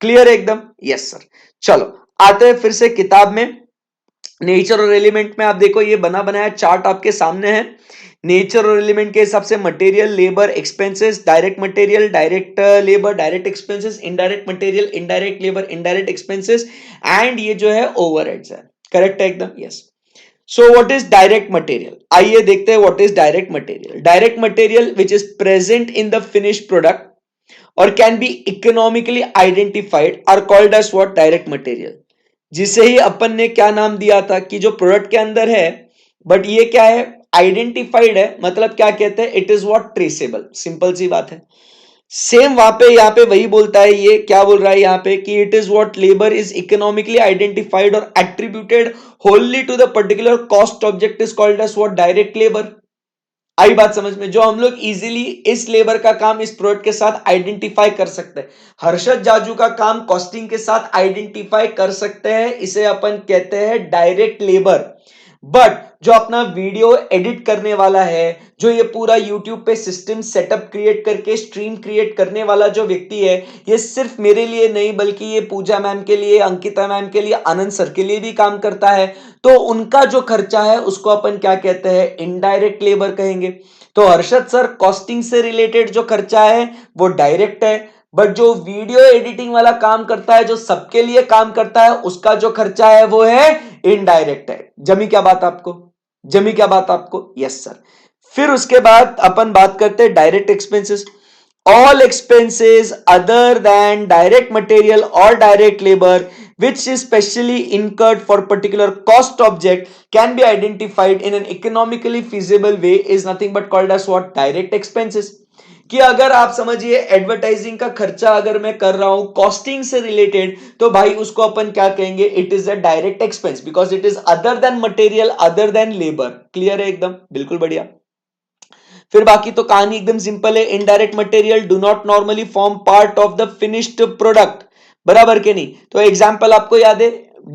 Speaker 1: Clear है एकदम, यस सर। चलो आते हैं फिर से किताब में। नेचर और एलिमेंट में आप देखो, ये बना बनाया चार्ट आपके सामने है। नेचर और एलिमेंट के हिसाब से material, labour, expenses, direct material, direct labour, direct expenses, indirect material, indirect labour, indirect expenses, and ये जो है ओवरहेड्स है। करेक्ट है एकदम, yes. So what is direct material? आइए देखते हैं what is direct material. Direct material which is present in the finished product or can be economically identified are called as what? Direct material. जिसे ही अपन ने क्या नाम दिया था कि जो प्रोडक्ट के अंदर है, बट ये क्या है? आइडेंटिफाइड है, मतलब क्या कहते हैं? It is what? Traceable. Simple सी बात है। सेम वहां पे यहाँ पे वही बोलता है, ये क्या बोल रहा है यहाँ पे कि it is what? Labour is economically identified or attributed only to the particular cost object is called as what? Direct labour. आई बात समझ में? जो हम लोग इजीली इस लेबर का काम इस प्रोडक्ट के साथ आइडेंटिफाई कर सकते हैं, हर्षद जाजू का काम कॉस्टिंग के साथ आइडेंटिफाई कर सकते हैं, इसे अपन कहते हैं डायरेक्ट लेबर। बट जो अपना वीडियो एडिट करने वाला है, जो ये पूरा यूट्यूब पे सिस्टम सेटअप क्रिएट करके स्ट्रीम क्रिएट करने वाला जो व्यक्ति है, ये सिर्फ मेरे लिए नहीं बल्कि ये पूजा मैम के लिए, अंकिता मैम के लिए, आनंद सर के लिए भी काम करता है। तो उनका जो खर्चा है उसको अपन क्या कहते हैं? इनडायरेक्ट लेबर कहेंगे। तो हर्षद सर कॉस्टिंग से रिलेटेड जो खर्चा है वो डायरेक्ट है, बट जो वीडियो एडिटिंग वाला काम करता है, जो सबके लिए काम करता है, उसका जो खर्चा है वो है इनडायरेक्ट है। जमी क्या बात आपको? जमी क्या बात आपको? Yes sir. फिर उसके बाद अपन बात करते हैं direct expenses. All expenses other than direct material or direct labor which is specially incurred for particular cost object can be identified in an economically feasible way is nothing but called as what? Direct expenses। कि अगर आप समझिए एडवर्टाइजिंग का खर्चा अगर मैं कर रहा हूं कॉस्टिंग से रिलेटेड, तो भाई उसको अपन क्या कहेंगे? It is a direct expense because it is other than material, other than labour. Clear है एकदम? बिल्कुल बढ़िया। फिर बाकी तो कहानी एकदम सिंपल है। Indirect material do not normally form part of the finished product, बराबर के नहीं? तो एग्जांपल आपको याद है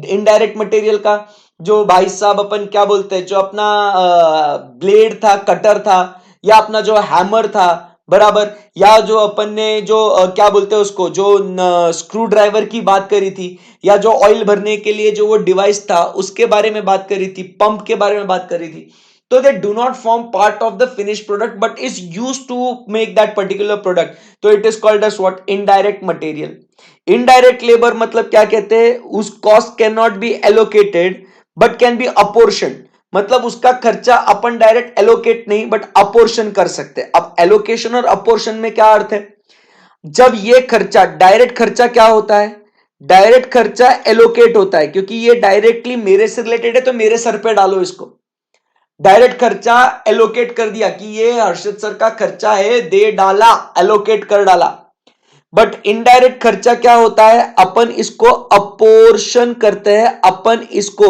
Speaker 1: इनडायरेक्ट मटेरियल का? जो भाई साहब अपन क्या बोलते हैं, जो अपना ब्लेड था, कटर था, या अपना जो हैमर था, बराबर, या जो अपन ने जो क्या बोलते हैं उसको, जो स्क्रू ड्राइवर की बात करी थी, या जो ऑयल भरने के लिए जो वो डिवाइस था उसके बारे में बात करी थी, पंप के बारे में बात करी थी। So they do not form part of the finished product but is used to make that particular product. So it is called as what? Indirect material. Indirect labor मतलब क्या कहते हैं? उस cost cannot be allocated but can be apportioned। मतलब उसका खर्चा अपन डायरेक्ट एलोकेट नहीं बट अपोर्शन कर सकते हैं। अब एलोकेशन और अपोर्शन में क्या अर्थ है? जब ये खर्चा डायरेक्ट खर्चा क्या होता है? डायरेक्ट खर्चा एलोकेट होता है क्योंकि ये डायरेक्टली मेरे से रिलेटेड है, तो मेरे सर पे डालो इसको। डायरेक्ट खर्चा एलोकेट कर दिया कि ये हर्षद सर का खर्चा है, दे डाला, एलोकेट कर डाला। बट इनडायरेक्ट खर्चा क्या होता है? अपन इसको अपोर्शन करते हैं, अपन इसको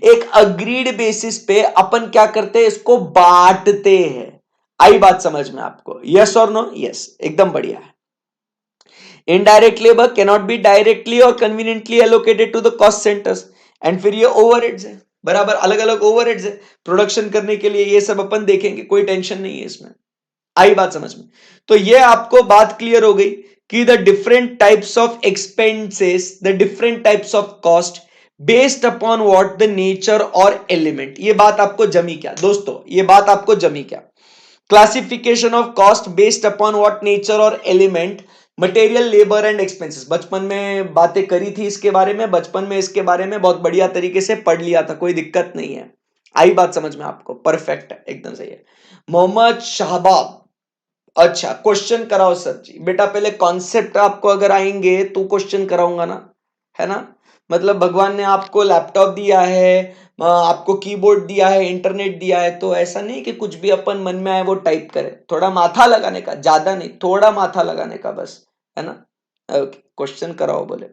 Speaker 1: एक अग्रीड बेसिस पे अपन क्या करते हैं? इसको बांटते हैं। आई बात समझ में आपको? यस और नो? यस, एकदम बढ़िया है। Indirect labour cannot be directly or conveniently allocated to the cost centres. And फिर ये ओवरहेड्स है, बराबर, अलग अलग ओवरहेड्स है प्रोडक्शन करने के लिए। ये सब अपन देखेंगे, कोई टेंशन नहीं है इसमें। आई बात समझ में? तो ये आपको बात क्लियर हो गई कि the different types of expenses, the different types of cost based upon what? The nature और एलिमेंट। ये बात आपको जमी क्या दोस्तों? ये बात आपको जमी क्या? Classification of cost based upon what? Nature और element, material, labour and expenses. बचपन में बातें करी थी इसके बारे में, बचपन में इसके बारे में बहुत बढ़िया तरीके से पढ़ लिया था, कोई दिक्कत नहीं है। आई बात समझ में आपको? परफेक्ट है, एकदम सही है। मोहम्मद शाहबाब, अच्छा क्वेश्चन कराओ सर जी। बेटा पहले कॉन्सेप्ट आपको अगर आएंगे तो क्वेश्चन कराऊंगा ना, है ना? मतलब भगवान ने आपको लैपटॉप दिया है, आपको कीबोर्ड दिया है, इंटरनेट दिया है, तो ऐसा नहीं कि कुछ भी अपन मन में आए वो टाइप करे। थोड़ा माथा लगाने का, ज्यादा नहीं, थोड़ा माथा लगाने का बस, है ना? ओके, क्वेश्चन कराओ बोले।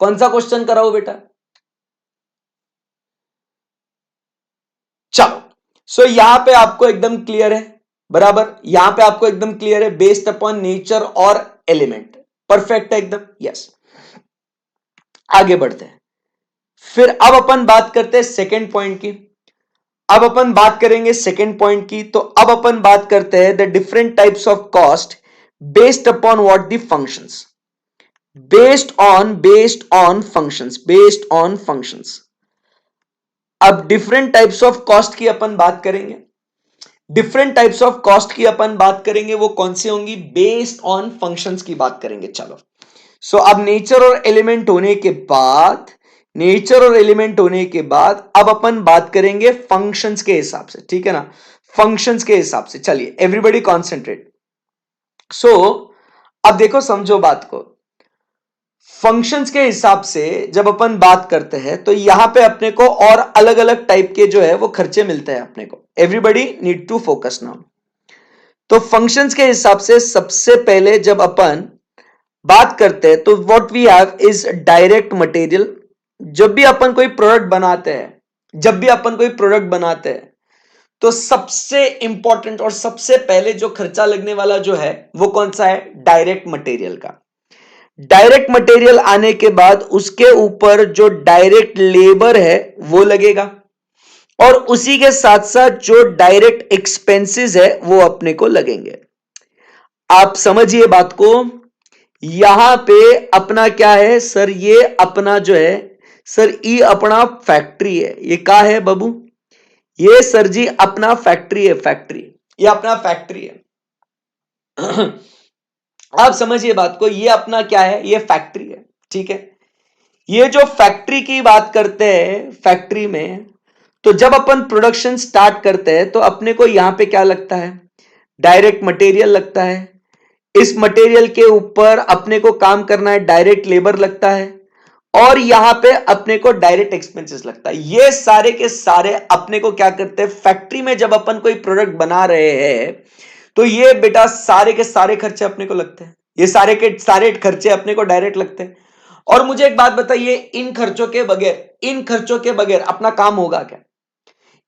Speaker 1: कौन सा क्वेश्चन कराओ बेटा? चलो, सो यहां पे आपको एकदम क्लियर है, बराबर, यहां पे आपको एकदम क्लियर है बेस्ड अपॉन नेचर और एलिमेंट। परफेक्ट है एकदम, यस। आगे बढ़ते हैं। फिर अब अपन बात करते हैं सेकेंड पॉइंट की। अब अपन बात करेंगे सेकेंड पॉइंट की, तो अब अपन बात करते हैं the different types of cost based upon what? The functions. Based on functions, based on functions. अब डिफरेंट टाइप्स ऑफ कॉस्ट की अपन बात करेंगे। डिफरेंट टाइप्स ऑफ कॉस्ट की अपन बात करेंगे, वो कौन सी होंगी? बेस्ड ऑन फंक्शंस की बात करेंगे। चलो, सो अब नेचर और एलिमेंट होने के बाद, नेचर और एलिमेंट होने के बाद अब अपन बात करेंगे फंक्शंस के हिसाब से, ठीक है ना? फंक्शंस के हिसाब से। चलिए एवरीबॉडी कॉन्सेंट्रेट। सो अब देखो, समझो बात को। फंक्शंस के हिसाब से जब अपन बात करते हैं तो यहां पे अपने को और अलग अलग टाइप के जो है वो खर्चे मिलते हैं अपने को। Everybody need to focus now. तो फंक्शंस के हिसाब से सबसे पहले जब अपन बात करते हैं तो what we have is direct material. जब भी अपन कोई प्रोडक्ट बनाते हैं, जब भी अपन कोई प्रोडक्ट बनाते हैं तो सबसे इंपॉर्टेंट और सबसे पहले जो खर्चा लगने वाला जो है वो कौन सा है? डायरेक्ट मटेरियल का। डायरेक्ट मटेरियल आने के बाद उसके ऊपर जो डायरेक्ट लेबर है वो लगेगा, और उसी के साथ साथ जो डायरेक्ट एक्सपेंसेस है वो अपने को लगेंगे। आप समझिए बात को। यहां पे अपना क्या है सर? ये अपना जो है सर, ये अपना फैक्ट्री है। ये क्या है बाबू? ये सर जी अपना फैक्ट्री है, फैक्ट्री। ये अपना फैक्ट्री है। आप समझिए बात को, ये अपना क्या है? ये फैक्ट्री है, ठीक है। ये जो फैक्ट्री की बात करते हैं, फैक्ट्री में तो जब अपन प्रोडक्शन स्टार्ट करते हैं तो अपने को यहां पे क्या लगता है? डायरेक्ट मटेरियल लगता है। इस मटेरियल के ऊपर अपने को काम करना है, डायरेक्ट लेबर लगता है, और यहां पे अपने को डायरेक्ट एक्सपेंसेस लगता है। ये सारे के सारे अपने को क्या करते हैं? फैक्ट्री में जब अपन कोई प्रोडक्ट बना रहे हैं तो ये बेटा सारे के सारे खर्चे अपने को लगते हैं। ये सारे के सारे खर्चे अपने को डायरेक्ट लगते हैं। और मुझे एक बात बताइए, इन खर्चों के बगैर, इन खर्चों के बगैर अपना काम होगा क्या?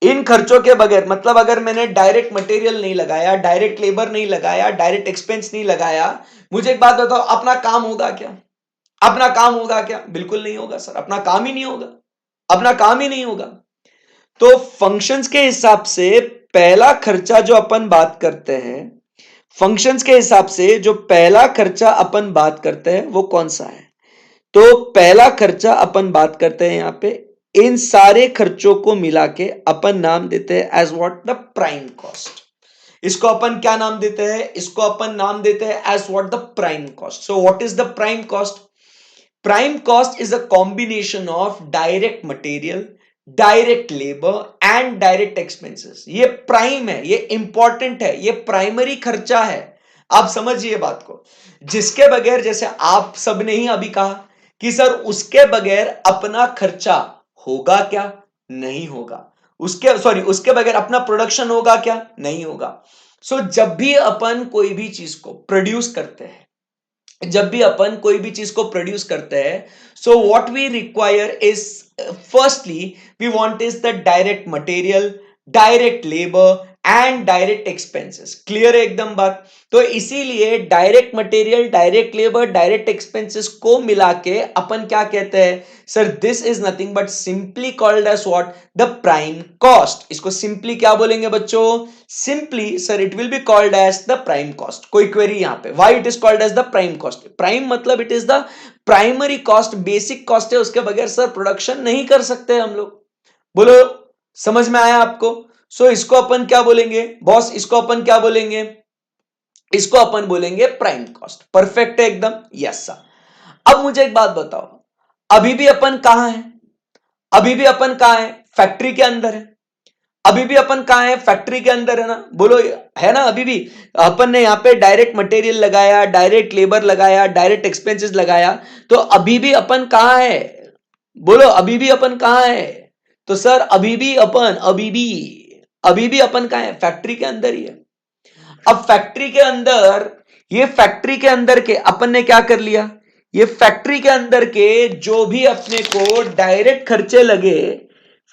Speaker 1: इन खर्चों के बगैर मतलब अगर मैंने डायरेक्ट मटेरियल नहीं लगाया, डायरेक्ट लेबर नहीं लगाया, डायरेक्ट एक्सपेंस नहीं लगाया, मुझे एक बात बताओ, अपना काम होगा क्या? अपना काम होगा क्या? बिल्कुल नहीं होगा सर, अपना काम ही नहीं होगा, अपना काम ही नहीं होगा। तो फंक्शंस के हिसाब से पहला खर्चा जो अपन बात करते हैं, फंक्शंस के हिसाब से जो पहला खर्चा अपन बात करते हैं वो कौन सा है? तो पहला खर्चा अपन बात करते हैं यहां पे, इन सारे खर्चों को मिला के अपन नाम देते हैं as what? The prime cost. इसको अपन क्या नाम देते हैं? इसको अपन नाम देते हैं as what? The prime cost. So what is the prime cost? Prime cost is a combination of direct material, direct labour and direct expenses. ये प्राइम है, ये इंपॉर्टेंट है, ये प्राइमरी खर्चा है। आप समझिए बात को। जिसके बगैर, जैसे आप सबने ही अभी कहा कि सर उसके बगैर अपना खर्चा होगा क्या? नहीं होगा। उसके सॉरी उसके बगैर अपना प्रोडक्शन होगा क्या? नहीं होगा। सो जब भी अपन कोई भी चीज को प्रोड्यूस करते हैं, जब भी अपन कोई भी चीज को प्रोड्यूस करते हैं, so what we require is, firstly we want is the direct material, direct labour and direct expenses. Clear है एकदम बात? तो इसीलिए direct material, direct labour, direct expenses को मिला के अपन क्या कहते हैं sir? This is nothing but simply called as what? The prime cost. इसको सिंपली क्या बोलेंगे बच्चों? Simply sir it will be called as the prime cost. कोई क्वेरी यहां पे? Why it is called as the prime cost? Prime मतलब it is the primary cost, basic cost है, उसके बगैर सर प्रोडक्शन नहीं कर सकते हम लोग। बोलो, समझ में आया आपको? सो इसको अपन क्या बोलेंगे बॉस? इसको अपन क्या बोलेंगे? इसको अपन बोलेंगे प्राइम कॉस्ट। परफेक्ट है एकदम? Yes sir. अब मुझे एक बात बताओ, अभी भी अपन कहां है? अभी भी अपन कहां है? फैक्ट्री के अंदर है। अभी भी अपन कहां है? फैक्ट्री के अंदर है ना? बोलो, है ना? अभी भी अपन ने यहां पे डायरेक्ट मटेरियल लगाया, डायरेक्ट लेबर लगाया, डायरेक्ट एक्सपेंसेस लगाया, तो अभी भी अपन कहां है? बोलो, अभी भी अपन कहां है? तो सर अभी भी अपन कहां है? फैक्ट्री के अंदर ही है। अब फैक्ट्री के अंदर, ये फैक्ट्री के अंदर के अपन ने क्या कर लिया? ये फैक्ट्री के अंदर के जो भी अपने को डायरेक्ट खर्चे लगे,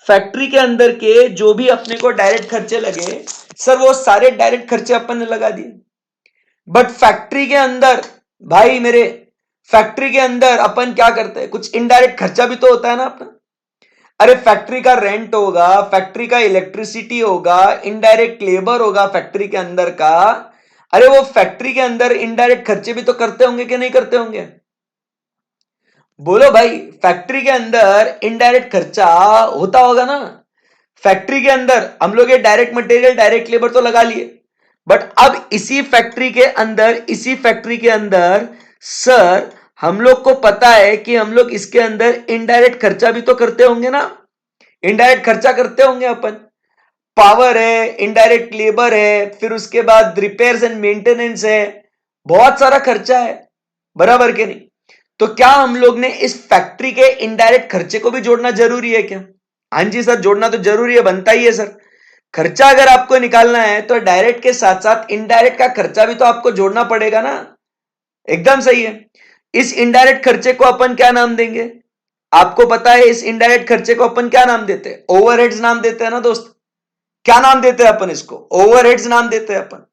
Speaker 1: फैक्ट्री के अंदर के जो भी अपने को डायरेक्ट खर्चे लगे सर, वो सारे डायरेक्ट खर्चे अपन ने लगा दिए। बट फैक्ट्री के अंदर भाई मेरे, फैक्ट्री के अंदर अपन क्या करते हैं? कुछ इनडायरेक्ट खर्चा भी तो होता है ना अपना। अरे फैक्ट्री का रेंट होगा, फैक्ट्री का इलेक्ट्रिसिटी होगा, इनडायरेक्ट लेबर होगा फैक्ट्री के अंदर का। अरे वो फैक्ट्री के अंदर इनडायरेक्ट खर्चे भी तो करते होंगे कि नहीं करते होंगे? बोलो भाई, फैक्ट्री के अंदर इनडायरेक्ट खर्चा होता होगा ना। फैक्ट्री के अंदर हम लोग ये डायरेक्ट मटेरियल डायरेक्ट लेबर तो लगा लिए, बट अब इसी फैक्ट्री के अंदर सर हम लोग को पता है कि हम लोग इसके अंदर इनडायरेक्ट खर्चा भी तो करते होंगे ना, इनडायरेक्ट खर्चा करते होंगे अपन, पावर है, इनडायरेक्ट लेबर है, फिर उसके बाद रिपेयर्स एंड मेंटेनेंस है, बहुत सारा खर्चा है, बराबर के नहीं? तो क्या हम लोग ने इस फैक्ट्री के इनडायरेक्ट खर्चे को भी जोड़ना जरूरी है क्या? हाँ जी सर, जोड़ना तो जरूरी है, बनता ही है सर। खर्चा अगर आपको निकालना है तो डायरेक्ट के साथ साथ इनडायरेक्ट का खर्चा भी तो आपको जोड़ना पड़ेगा ना। एकदम सही है। इस इनडायरेक्ट खर्चे को अपन क्या नाम देंगे? आपको पता है इस इनडायरेक्ट खर्चे को अपन क्या नाम देते हैं? ओवरहेड्स नाम देते हैं ना दोस्त। क्या नाम देते हैं अपन इसको? ओवरहेड्स नाम देते हैं अपन।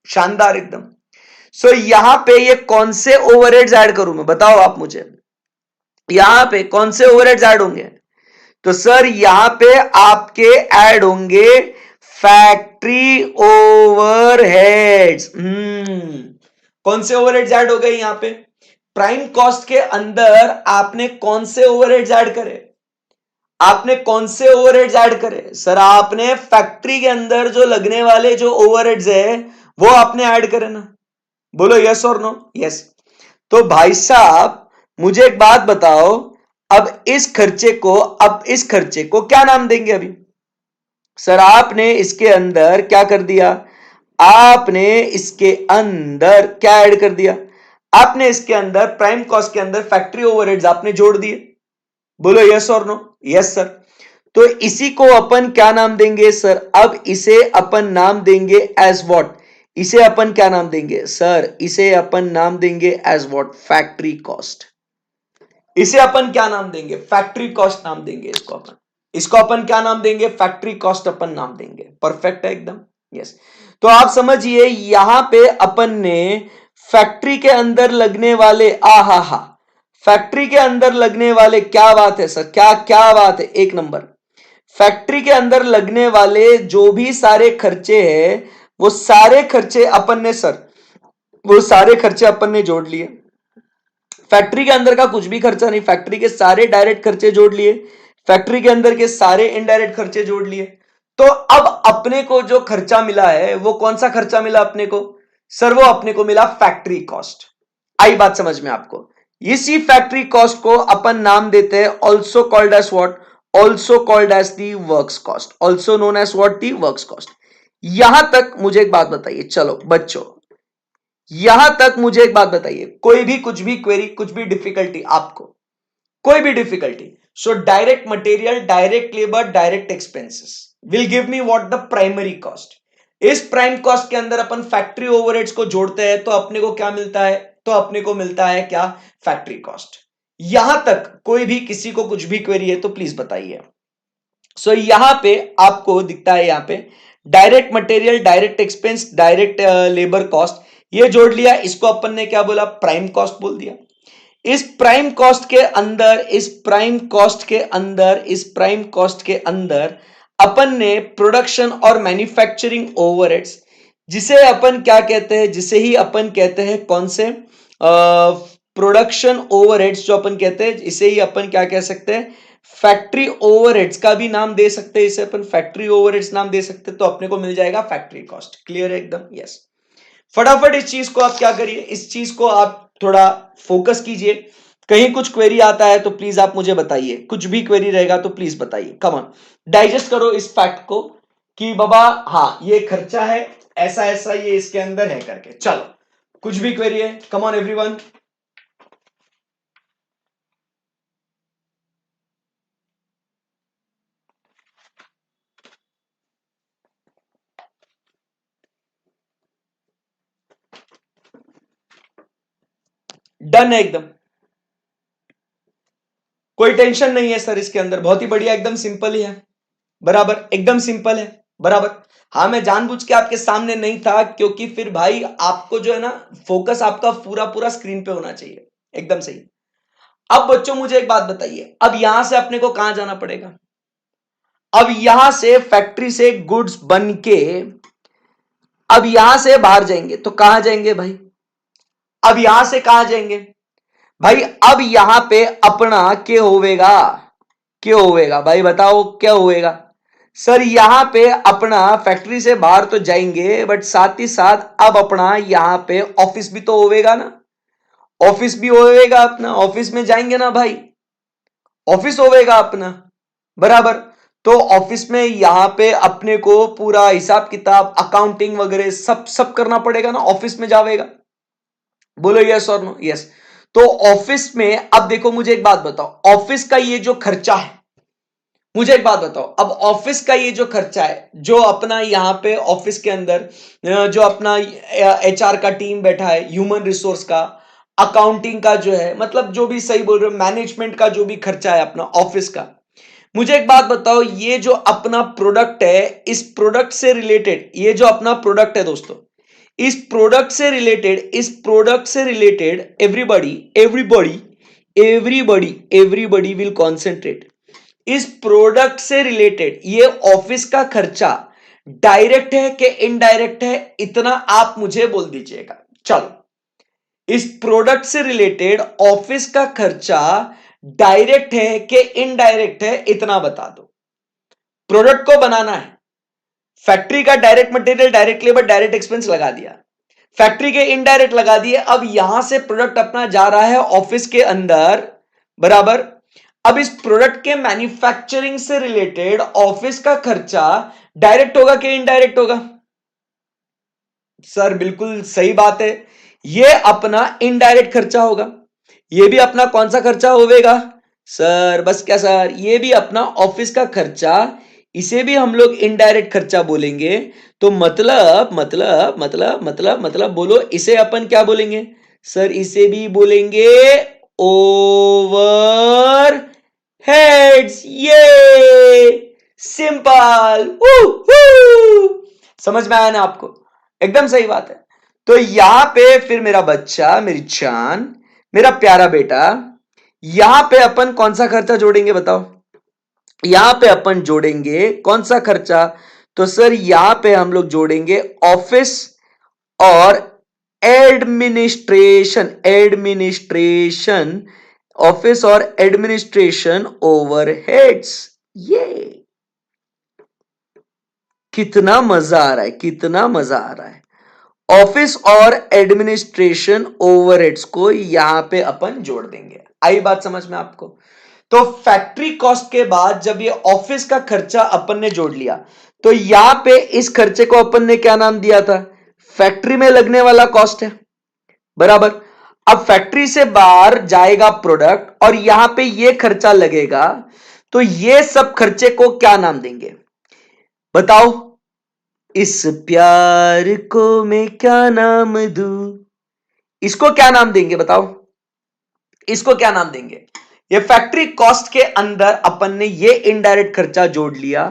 Speaker 1: शानदार एकदम। सो यहां पे ये कौन से ओवरहेड्स ऐड करूं मैं, बताओ आप मुझे, यहां पे कौन से ओवरहेड्स ऐड होंगे? तो सर यहां पे आपके ऐड होंगे फैक्ट्री ओवरहेड्स। कौन से ओवरहेड्स ऐड हो गए यहां पे? प्राइम कॉस्ट के अंदर आपने कौन से ओवरहेड्स ऐड करे? आपने कौन से ओवरहेड्स ऐड करे? सर आपने फैक्ट्री के अंदर जो लगने वाले जो ओवरहेड्स है वो आपने ऐड करे ना। बोलो यस और नो? यस। तो भाई साहब मुझे एक बात बताओ, अब इस खर्चे को क्या नाम देंगे अभी? सर आपने इसके अंदर क्या कर दिया? आपने इसके अंदर क्या ऐड कर दिया? आपने इसके अंदर प्राइम कॉस्ट के अंदर फैक्ट्री ओवरहेड्स आपने जोड़ दिए। बोलो यस और नो? Yes sir. तो इसी को अपन क्या नाम देंगे सर? अब इसे अपन नाम देंगे एज व्हाट? इसे अपन क्या नाम देंगे सर? इसे अपन नाम देंगे एज व्हाट? Factory cost. इसे अपन क्या नाम देंगे? फैक्ट्री कॉस्ट नाम देंगे इसको अपन क्या नाम देंगे? फैक्ट्री कॉस्ट अपन नाम देंगे। परफेक्ट है एकदम। यस। तो आप समझिए यहां पे अपन ने फैक्ट्री के अंदर लगने वाले फैक्ट्री के अंदर लगने वाले, क्या बात है सर, क्या क्या बात है, एक नंबर। फैक्ट्री के अंदर लगने वाले जो भी सारे खर्चे हैं वो सारे खर्चे अपन ने सर, वो सारे खर्चे अपन ने जोड़ लिए। फैक्ट्री के अंदर का कुछ भी खर्चा नहीं, फैक्ट्री के सारे डायरेक्ट खर्चे जोड़ लिए, फैक्ट्री के अंदर के सारे इनडायरेक्ट खर्चे जोड़ लिए। तो अब अपने को जो खर्चा मिला है वो कौन सा खर्चा मिला अपने को? सर वो अपने को मिला फैक्ट्री कॉस्ट। आई बात समझ में आपको? इसी फैक्ट्री कॉस्ट को अपन नाम देते हैं also called as what? Also called as the works cost, also known as what? The works cost. यहां तक मुझे एक बात बताइए, चलो बच्चों यहां तक मुझे एक बात बताइए, कोई भी कुछ भी क्वेरी, कुछ भी डिफिकल्टी आपको, कोई भी difficulty? So direct material, direct labour, direct expenses will give me what? The primary cost. इस प्राइम कॉस्ट के अंदर अपन फैक्ट्री ओवरहेड्स को जोड़ते हैं तो अपने को क्या मिलता है? तो अपने को मिलता है क्या? Factory cost. यहां तक कोई भी किसी को कुछ भी क्वेरी है तो प्लीज बताइए। सो यहां पे आपको दिखता है, यहां पे direct material, direct expense, direct labour cost, ये जोड़ लिया, इसको अपन ने क्या बोला? प्राइम कॉस्ट बोल दिया। इस प्राइम कॉस्ट के अंदर, इस प्राइम कॉस्ट के अंदर अपन ने प्रोडक्शन और मैन्युफैक्चरिंग ओवरहेड्स, जिसे अपन क्या कहते हैं? जिसे ही अपन कहते हैं कौन से? प्रोडक्शन ओवरहेड्स जो अपन कहते हैं, इसे ही अपन क्या कह सकते हैं? फैक्ट्री ओवरहेड्स का भी नाम दे सकते हैं, इसे अपन फैक्ट्री ओवरहेड्स नाम दे सकते हैं। तो अपने को मिल जाएगा फैक्ट्री कॉस्ट। क्लियर है एकदम? यस। फटाफट इस चीज को आप क्या करिए, इस चीज को आप थोड़ा फोकस कीजिए। कहीं कुछ क्वेरी आता है तो प्लीज आप मुझे बताइए, कुछ भी क्वेरी रहेगा तो प्लीज बताइए। कम ऑन, डाइजेस्ट करो इस फैक्ट को कि बाबा हाँ ये खर्चा है, ऐसा ऐसा ये इसके अंदर है करके। चलो कुछ भी क्वेरी है? Come on everyone. डन है एकदम, कोई टेंशन नहीं है सर इसके अंदर, बहुत ही बढ़िया, एकदम सिंपल ही है, बराबर एकदम सिंपल है, बराबर। हाँ मैं जानबूझ के आपके सामने नहीं था क्योंकि फिर भाई आपको जो है ना फोकस आपका पूरा पूरा स्क्रीन पे होना चाहिए। एकदम सही। अब बच्चों मुझे एक बात बताइए, अब यहां से अपने को कहां जाना पड़ेगा? अब यहां से फैक्ट्री से गुड्स बन के अब यहां से बाहर जाएंगे तो कहां जाएंगे भाई? अब यहां से कहां जाएंगे भाई? अब यहां पे अपना क्या होवेगा? क्या होवेगा भाई बताओ, क्या होवेगा? सर यहां पे अपना फैक्ट्री से बाहर तो जाएंगे, बट साथ ही साथ अब अपना यहां पे ऑफिस भी तो होवेगा ना, ऑफिस भी होवेगा अपना, ऑफिस में जाएंगे ना भाई, ऑफिस होवेगा अपना, बराबर। तो ऑफिस में यहां पे अपने को पूरा हिसाब किताब अकाउंटिंग वगैरह सब सब करना पड़ेगा ना, ऑफिस में जावेगा। बोलो यस और नो? यस। तो ऑफिस में अब देखो, मुझे एक बात बताओ, ऑफिस का ये जो खर्चा है, मुझे एक बात बताओ, अब ऑफिस का ये जो खर्चा है, जो अपना यहां पे ऑफिस के अंदर जो अपना एचआर का टीम बैठा है, ह्यूमन रिसोर्स का, अकाउंटिंग का जो है, मतलब जो भी सही बोल रहे हो, मैनेजमेंट का जो भी खर्चा है अपना ऑफिस का, मुझे एक बात बताओ, ये जो अपना प्रोडक्ट है, इस प्रोडक्ट से रिलेटेड, ये जो अपना प्रोडक्ट है दोस्तों, इस प्रोडक्ट से related everybody everybody everybody everybody will concentrate, इस प्रोडक्ट से रिलेटेड ये ऑफिस का खर्चा डायरेक्ट है कि इनडायरेक्ट है, इतना आप मुझे बोल दीजिएगा। चलो, इस प्रोडक्ट से रिलेटेड ऑफिस का खर्चा डायरेक्ट है कि इनडायरेक्ट है, इतना बता दो। प्रोडक्ट को बनाना है, फैक्ट्री का direct material, direct labour, direct expense लगा दिया, फैक्ट्री के इनडायरेक्ट लगा दिए, अब यहां से प्रोडक्ट अपना जा रहा है ऑफिस के अंदर, बराबर। अब इस प्रोडक्ट के मैन्युफैक्चरिंग से रिलेटेड ऑफिस का खर्चा डायरेक्ट होगा कि इनडायरेक्ट होगा? सर बिल्कुल सही बात है, ये अपना इनडायरेक्ट खर्चा होगा। ये भी अपना कौन सा खर्चा होगा सर? बस क्या सर, ये भी अपना ऑफिस का खर्चा, इसे भी हम लोग इनडायरेक्ट खर्चा बोलेंगे। तो मतलब बोलो, इसे अपन क्या बोलेंगे सर? इसे भी बोलेंगे ओवर हेड्स। ये सिंपल, समझ में आया ना आपको? एकदम सही बात है। तो यहां पे फिर मेरा बच्चा, मेरी जान, मेरा प्यारा बेटा, यहां पे अपन कौन सा खर्चा जोड़ेंगे बताओ? यहां पे अपन जोड़ेंगे कौन सा खर्चा? तो सर यहां पे हम लोग जोड़ेंगे office or administration, administration, office or administration overheads. ये कितना मजा आ रहा है, कितना मजा आ रहा है। ऑफिस और एडमिनिस्ट्रेशन ओवरहेड्स को यहां पे अपन जोड़ देंगे। आई बात समझ में आपको? तो फैक्ट्री कॉस्ट के बाद जब ये ऑफिस का खर्चा अपन ने जोड़ लिया, तो यहां पे इस खर्चे को अपन ने क्या नाम दिया था? फैक्ट्री में लगने वाला कॉस्ट है, बराबर। अब फैक्ट्री से बाहर जाएगा प्रोडक्ट और यहां पे ये खर्चा लगेगा, तो ये सब खर्चे को क्या नाम देंगे बताओ? इस प्यार को मैं क्या नाम दूं? इसको क्या नाम देंगे बताओ? इसको क्या नाम देंगे? ये फैक्ट्री कॉस्ट के अंदर अपन ने ये इनडायरेक्ट खर्चा जोड़ लिया,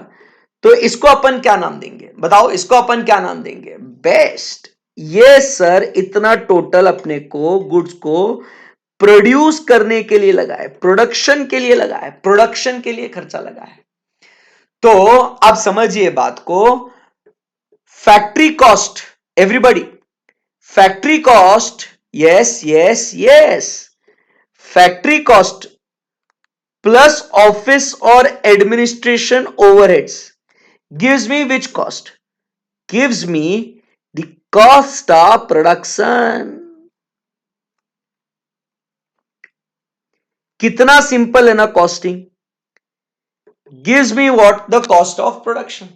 Speaker 1: तो इसको अपन क्या नाम देंगे बताओ? इसको अपन क्या नाम देंगे? बेस्ट। ये सर इतना टोटल अपने को गुड्स को प्रोड्यूस करने के लिए लगा है, प्रोडक्शन के लिए लगा है, प्रोडक्शन के लिए खर्चा लगा है। तो अब समझिए बात को, factory cost, everybody, factory cost, yes yes yes, factory cost plus office or administration overheads gives me which cost? Gives me the cost of production. कितना सिंपल है ना costing? Gives me what? The cost of production.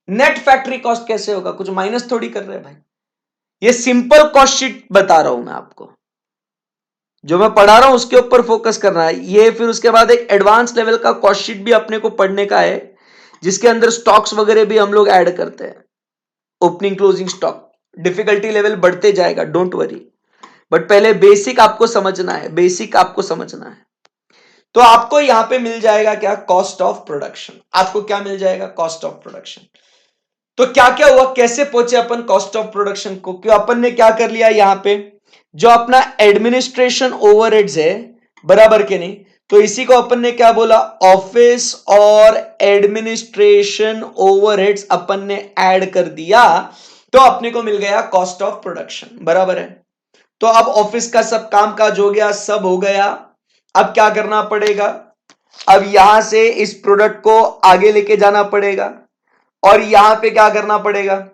Speaker 1: Net factory cost कैसे होगा? कुछ माइनस थोड़ी कर रहे हैं भाई, ये सिंपल कॉस्ट शीट बता रहा हूं मैं आपको, जो मैं पढ़ा रहा हूं उसके ऊपर फोकस करना है ये। फिर उसके बाद एक एडवांस लेवल का कॉस्ट शीट भी अपने को पढ़ने का है, जिसके अंदर स्टॉक्स वगैरह भी हम लोग ऐड करते हैं, opening closing stock. Difficulty level बढ़ते जाएगा, डोंट वरी, बट पहले बेसिक आपको समझना है, बेसिक आपको समझना है। तो आपको यहां पे मिल जाएगा क्या? Cost of production. आपको क्या मिल जाएगा? Cost of production. तो क्या क्या हुआ, कैसे पहुंचे अपन कॉस्ट ऑफ प्रोडक्शन को? क्यों अपन ने क्या कर लिया यहां पे, जो अपना एडमिनिस्ट्रेशन ओवरहेड्स है, बराबर के नहीं, तो इसी को अपन ने क्या बोला? ऑफिस और एडमिनिस्ट्रेशन ओवरहेड्स अपन ने ऐड कर दिया, तो अपने को मिल गया कॉस्ट ऑफ प्रोडक्शन, बराबर है। तो अब ऑफिस का सब काम काज हो गया, सब हो गया। अब क्या करना पड़ेगा? अब यहां से इस प्रोडक्ट को आगे लेके जाना पड़ेगा और यहां पे क्या करना पड़ेगा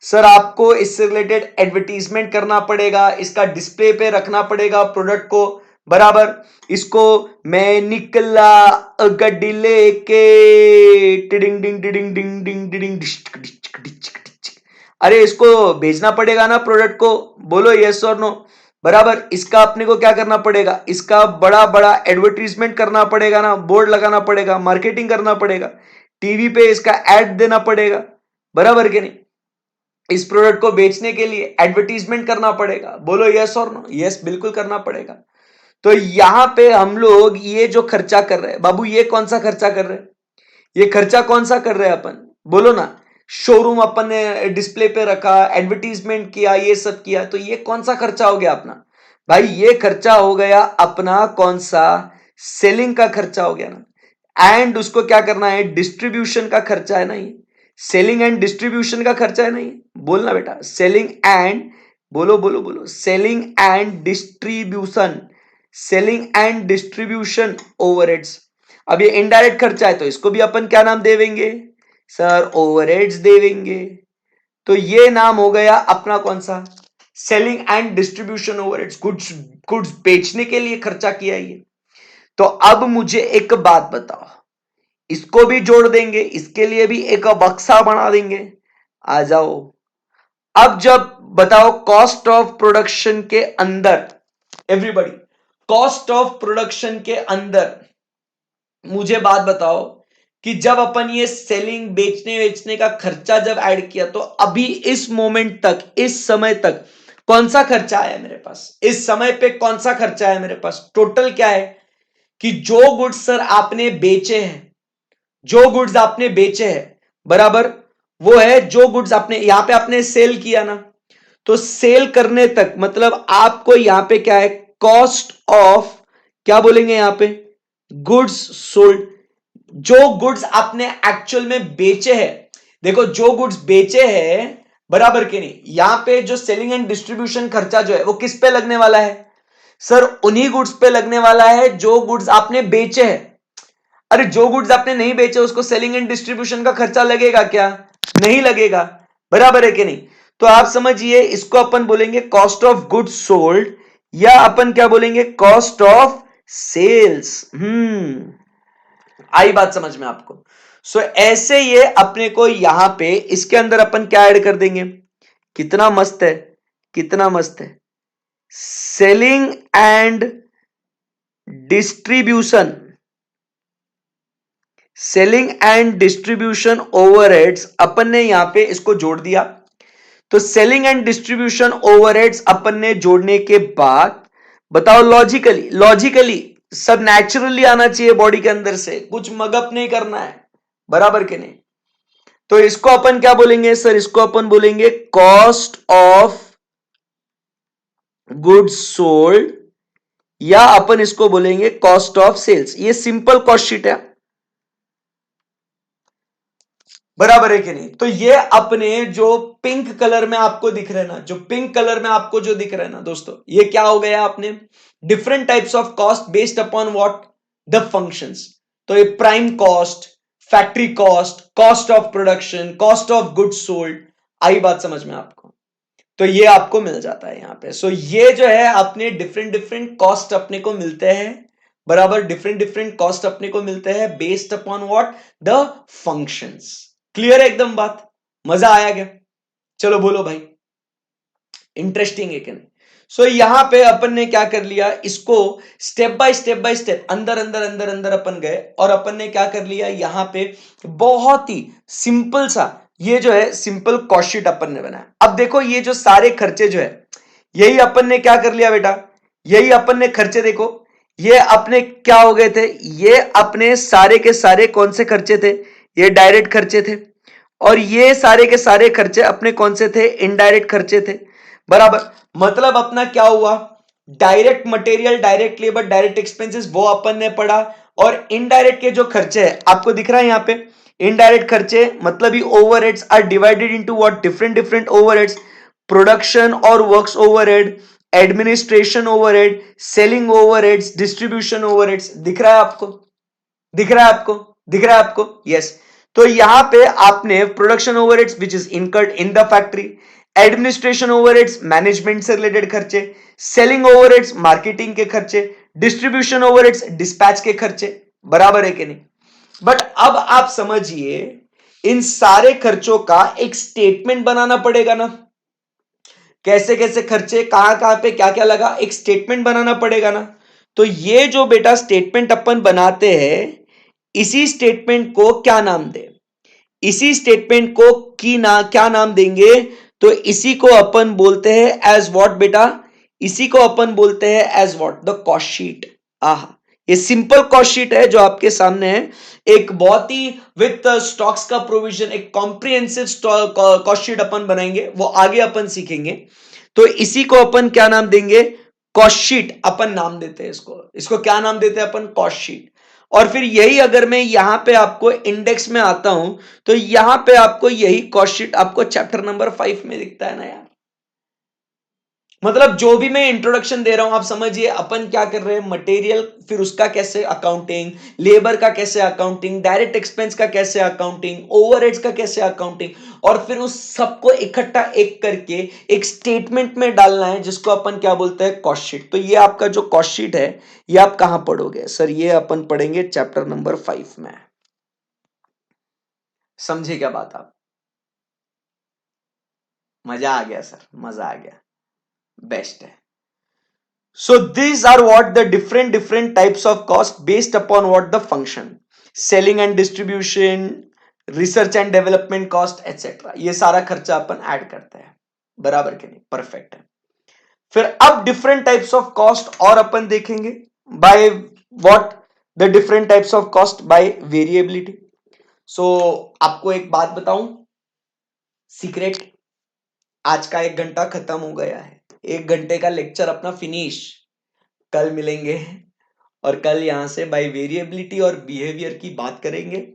Speaker 1: सर, आपको इससे रिलेटेड एडवर्टीजमेंट करना पड़ेगा, इसका डिस्प्ले पे रखना पड़ेगा प्रोडक्ट को, बराबर। इसको मैं निकला गड्डी लेके टिडिंग डिंग डिडिंग डिंग डिंग डिडिंग डिश्क डिश्क डिश्क डिश्क। अरे इसको बेचना पड़ेगा ना प्रोडक्ट को, बोलो यस और नो, बराबर। इसका अपने को क्या करना पड़ेगा, इसका बड़ा बड़ा एडवर्टीजमेंट करना पड़ेगा ना, बोर्ड लगाना पड़ेगा, मार्केटिंग करना पड़ेगा, टीवी पे इसका एड देना पड़ेगा, बराबर के नहीं। इस प्रोडक्ट को बेचने के लिए एडवर्टीजमेंट करना पड़ेगा, बोलो यस और नो, यस बिल्कुल करना पड़ेगा। तो यहां पे हम लोग ये जो खर्चा कर रहे हैं बाबू, ये कौन सा खर्चा कर रहे हैं, ये खर्चा कौन सा कर रहे हैं अपन, बोलो ना। शोरूम अपन ने डिस्प्ले पे रखा, एडवर्टीजमेंट किया, ये सब किया, तो ये कौन सा खर्चा हो गया अपना भाई, ये खर्चा हो गया अपना कौन सा, सेलिंग का खर्चा हो गया ना। एंड उसको क्या करना है, डिस्ट्रीब्यूशन का खर्चा है ना, ये सेलिंग एंड डिस्ट्रीब्यूशन का खर्चा है नहीं, बोलना बेटा, सेलिंग एंड, बोलो बोलो बोलो, selling and distribution, selling and distribution overheads. अब ये इनडायरेक्ट खर्चा है तो इसको भी अपन क्या नाम देवेंगे सर, ओवरहेड्स देवेंगे। तो ये नाम हो गया अपना कौन सा, selling and distribution overheads, goods goods बेचने के लिए खर्चा किया ये। तो अब मुझे एक बात बताओ, इसको भी जोड़ देंगे, इसके लिए भी एक बक्सा बना देंगे, आ जाओ। अब जब बताओ कॉस्ट ऑफ प्रोडक्शन के अंदर, एवरीबॉडी, कॉस्ट ऑफ प्रोडक्शन के अंदर मुझे बात बताओ कि जब अपन ये सेलिंग बेचने बेचने का खर्चा जब ऐड किया तो अभी इस मोमेंट तक, इस समय तक कौन सा खर्चा आया मेरे पास, इस समय पे कौन सा खर्चा है मेरे पास, टोटल क्या है कि जो गुड्स सर आपने बेचे हैं, जो गुड्स आपने बेचे हैं, बराबर, वो है जो गुड्स आपने यहां पे आपने सेल किया ना, तो सेल करने तक मतलब आपको यहां पे क्या है, कॉस्ट ऑफ, क्या बोलेंगे यहां पे, गुड्स सोल्ड, जो गुड्स आपने एक्चुअल में बेचे हैं। देखो जो गुड्स बेचे हैं, बराबर के नहीं, यहां पे जो सेलिंग एंड डिस्ट्रीब्यूशन खर्चा जो है वो किस पे लगने वाला है सर, उन्हीं गुड्स पे लगने वाला है जो गुड्स आपने बेचे हैं। अरे जो गुड्स आपने नहीं बेचे उसको सेलिंग एंड डिस्ट्रीब्यूशन का खर्चा लगेगा क्या, नहीं लगेगा, बराबर है कि नहीं। तो आप समझिए, इसको अपन बोलेंगे कॉस्ट ऑफ गुड्स सोल्ड, या अपन क्या बोलेंगे, कॉस्ट ऑफ सेल्स। आई बात समझ में आपको। सो ऐसे ये अपने को यहां पे इसके अंदर अपन क्या ऐड कर देंगे, कितना मस्त है, कितना मस्त है, selling and distribution, selling and distribution overheads अपन ने यहां पे इसको जोड़ दिया। तो सेलिंग एंड डिस्ट्रीब्यूशन ओवरहेड्स अपन ने जोड़ने के बाद बताओ, लॉजिकली, लॉजिकली सब नेचुरली आना चाहिए बॉडी के अंदर से, कुछ मगअप नहीं करना है, बराबर के नहीं। तो इसको अपन क्या बोलेंगे सर, इसको अपन बोलेंगे कॉस्ट ऑफ गुड्स सोल्ड, या अपन इसको बोलेंगे कॉस्ट ऑफ सेल्स। ये सिंपल कॉस्ट शीट है, बराबर है कि नहीं। तो ये अपने जो पिंक कलर में आपको दिख रहे हैं ना, जो पिंक कलर में आपको जो दिख रहा है ना दोस्तों, ये क्या हो गया अपने different types of cost based upon what, the functions. तो ये prime cost, factory cost, cost of production, cost of goods sold, आई बात समझ में आपको। तो ये आपको मिल जाता है यहाँ पे। सो ये जो है अपने डिफरेंट डिफरेंट कॉस्ट अपने को मिलते हैं, बराबर, डिफरेंट डिफरेंट कॉस्ट अपने को मिलते हैं based upon what, the functions. Clear है एकदम बात, मजा आया क्या, चलो बोलो भाई, इंटरेस्टिंग है कि नहीं। सो यहां पे अपन ने क्या कर लिया, इसको step by step by step अंदर अंदर अंदर अंदर अपन गए और अपन ने क्या कर लिया, यहां पे बहुत ही सिंपल सा ये जो है सिंपल कॉस्ट शीट अपन ने बनाया। अब देखो ये जो सारे खर्चे जो है, यही अपन ने क्या कर लिया बेटा, यही अपन ने खर्चे, देखो ये अपने क्या हो गए थे, ये अपने सारे के सारे कौन से खर्चे थे, ये डायरेक्ट खर्चे थे, और ये सारे के सारे खर्चे अपने कौन से थे, इनडायरेक्ट खर्चे थे, बराबर। मतलब अपना क्या हुआ, direct material, direct labour, direct expenses वो अपन ने पढ़ा, और इनडायरेक्ट के जो खर्चे है आपको दिख रहा है यहाँ पे, इनडायरेक्ट खर्चे मतलब ही overheads are divided into what, different different overheads, production or works overhead, administration overhead, selling overheads, distribution overheads, दिख रहा है आपको, दिख रहा है आपको? दिख रहा है आपको? यस। तो यहां पे आपने production overheads which is incurred in the factory, administration overheads management से रिलेटेड खर्चे, सेलिंग ओवरहेड्स मार्केटिंग के खर्चे, डिस्ट्रीब्यूशन ओवरहेड्स डिस्पैच के खर्चे, बराबर है कि नहीं? बट अब आप समझिए, इन सारे खर्चों का एक स्टेटमेंट बनाना पड़ेगा ना, कैसे कैसे खर्चे, कहां कहां पे क्या क्या लगा, एक स्टेटमेंट बनाना पड़ेगा ना। तो ये जो बेटा स्टेटमेंट अपन बनाते हैं, इसी स्टेटमेंट को क्या नाम दे, इसी स्टेटमेंट को क्या नाम देंगे? तो इसी को अपन बोलते हैं एज व्हाट बेटा? इसी को अपन बोलते हैं as what? The cost sheet. आहा, ये सिंपल कॉस्ट शीट है जो आपके सामने है, एक बहुत ही विथ स्टॉक्स का प्रोविजन, एक कॉम्प्रिहेंसिव कॉस्ट शीट अपन बनाएंगे, वो आगे अपन सीखेंगे। तो इसी को अपन क्या नाम देंगे? कॉस्ट शीट अपन नाम देते हैं इसको। इसको क्या नाम देते हैं अपन? Cost sheet. और फिर यही अगर मैं यहां पे आपको इंडेक्स में आता हूं, तो यहां पे आपको यही कॉस्ट शीट आपको चैप्टर नंबर 5 में दिखता है ना यार। मतलब जो भी मैं इंट्रोडक्शन दे रहा हूं, आप समझिए अपन क्या कर रहे हैं, मटेरियल, फिर उसका कैसे अकाउंटिंग, लेबर का कैसे अकाउंटिंग, डायरेक्ट एक्सपेंस का कैसे अकाउंटिंग, ओवरहेड्स का कैसे अकाउंटिंग, और फिर उस सबको इकट्ठा एक करके एक स्टेटमेंट में डालना है, जिसको अपन क्या बोलते हैं? Cost sheet. तो ये आपका जो कॉस्ट शीट है, ये आप कहां पढ़ोगे सर? ये अपन पढ़ेंगे चैप्टर नंबर 5 में। समझे क्या बात आप? मजा आ गया सर, मजा आ गया, बेस्ट है। So these are what the different types of cost based upon what the function, selling and distribution, research and development cost etc. ये सारा खर्चा अपन ऐड करते हैं, बराबर के नहीं? परफेक्ट है। फिर अब डिफरेंट टाइप्स ऑफ कॉस्ट और अपन देखेंगे, by what? The different types of cost by variability. So आपको एक बात बताऊं, सीक्रेट, आज का 1 घंटा खत्म हो गया है, 1 घंटे का लेक्चर अपना फिनिश। कल मिलेंगे और कल यहां से बाय वेरिएबिलिटी और बिहेवियर की बात करेंगे,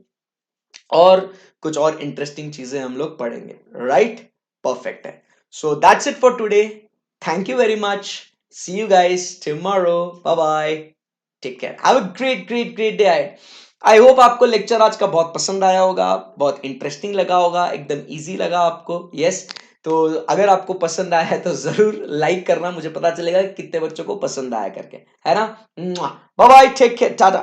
Speaker 1: और कुछ और इंटरेस्टिंग चीजें हम लोग पढ़ेंगे, राइट? परफेक्ट है। So that's it for today. Thank you very much. See you guys tomorrow. Bye bye. Take care. Have a great great great day ahead. I hope आपको लेक्चर आज का बहुत पसंद आया होगा, बहुत इंटरेस्टिंग लगा होगा, एकदम इजी लगा आपको। यस, तो अगर आपको पसंद आया है तो जरूर लाइक करना, मुझे पता चलेगा कि कितने बच्चों को पसंद आया करके, है ना? Bye bye, take care, Tata.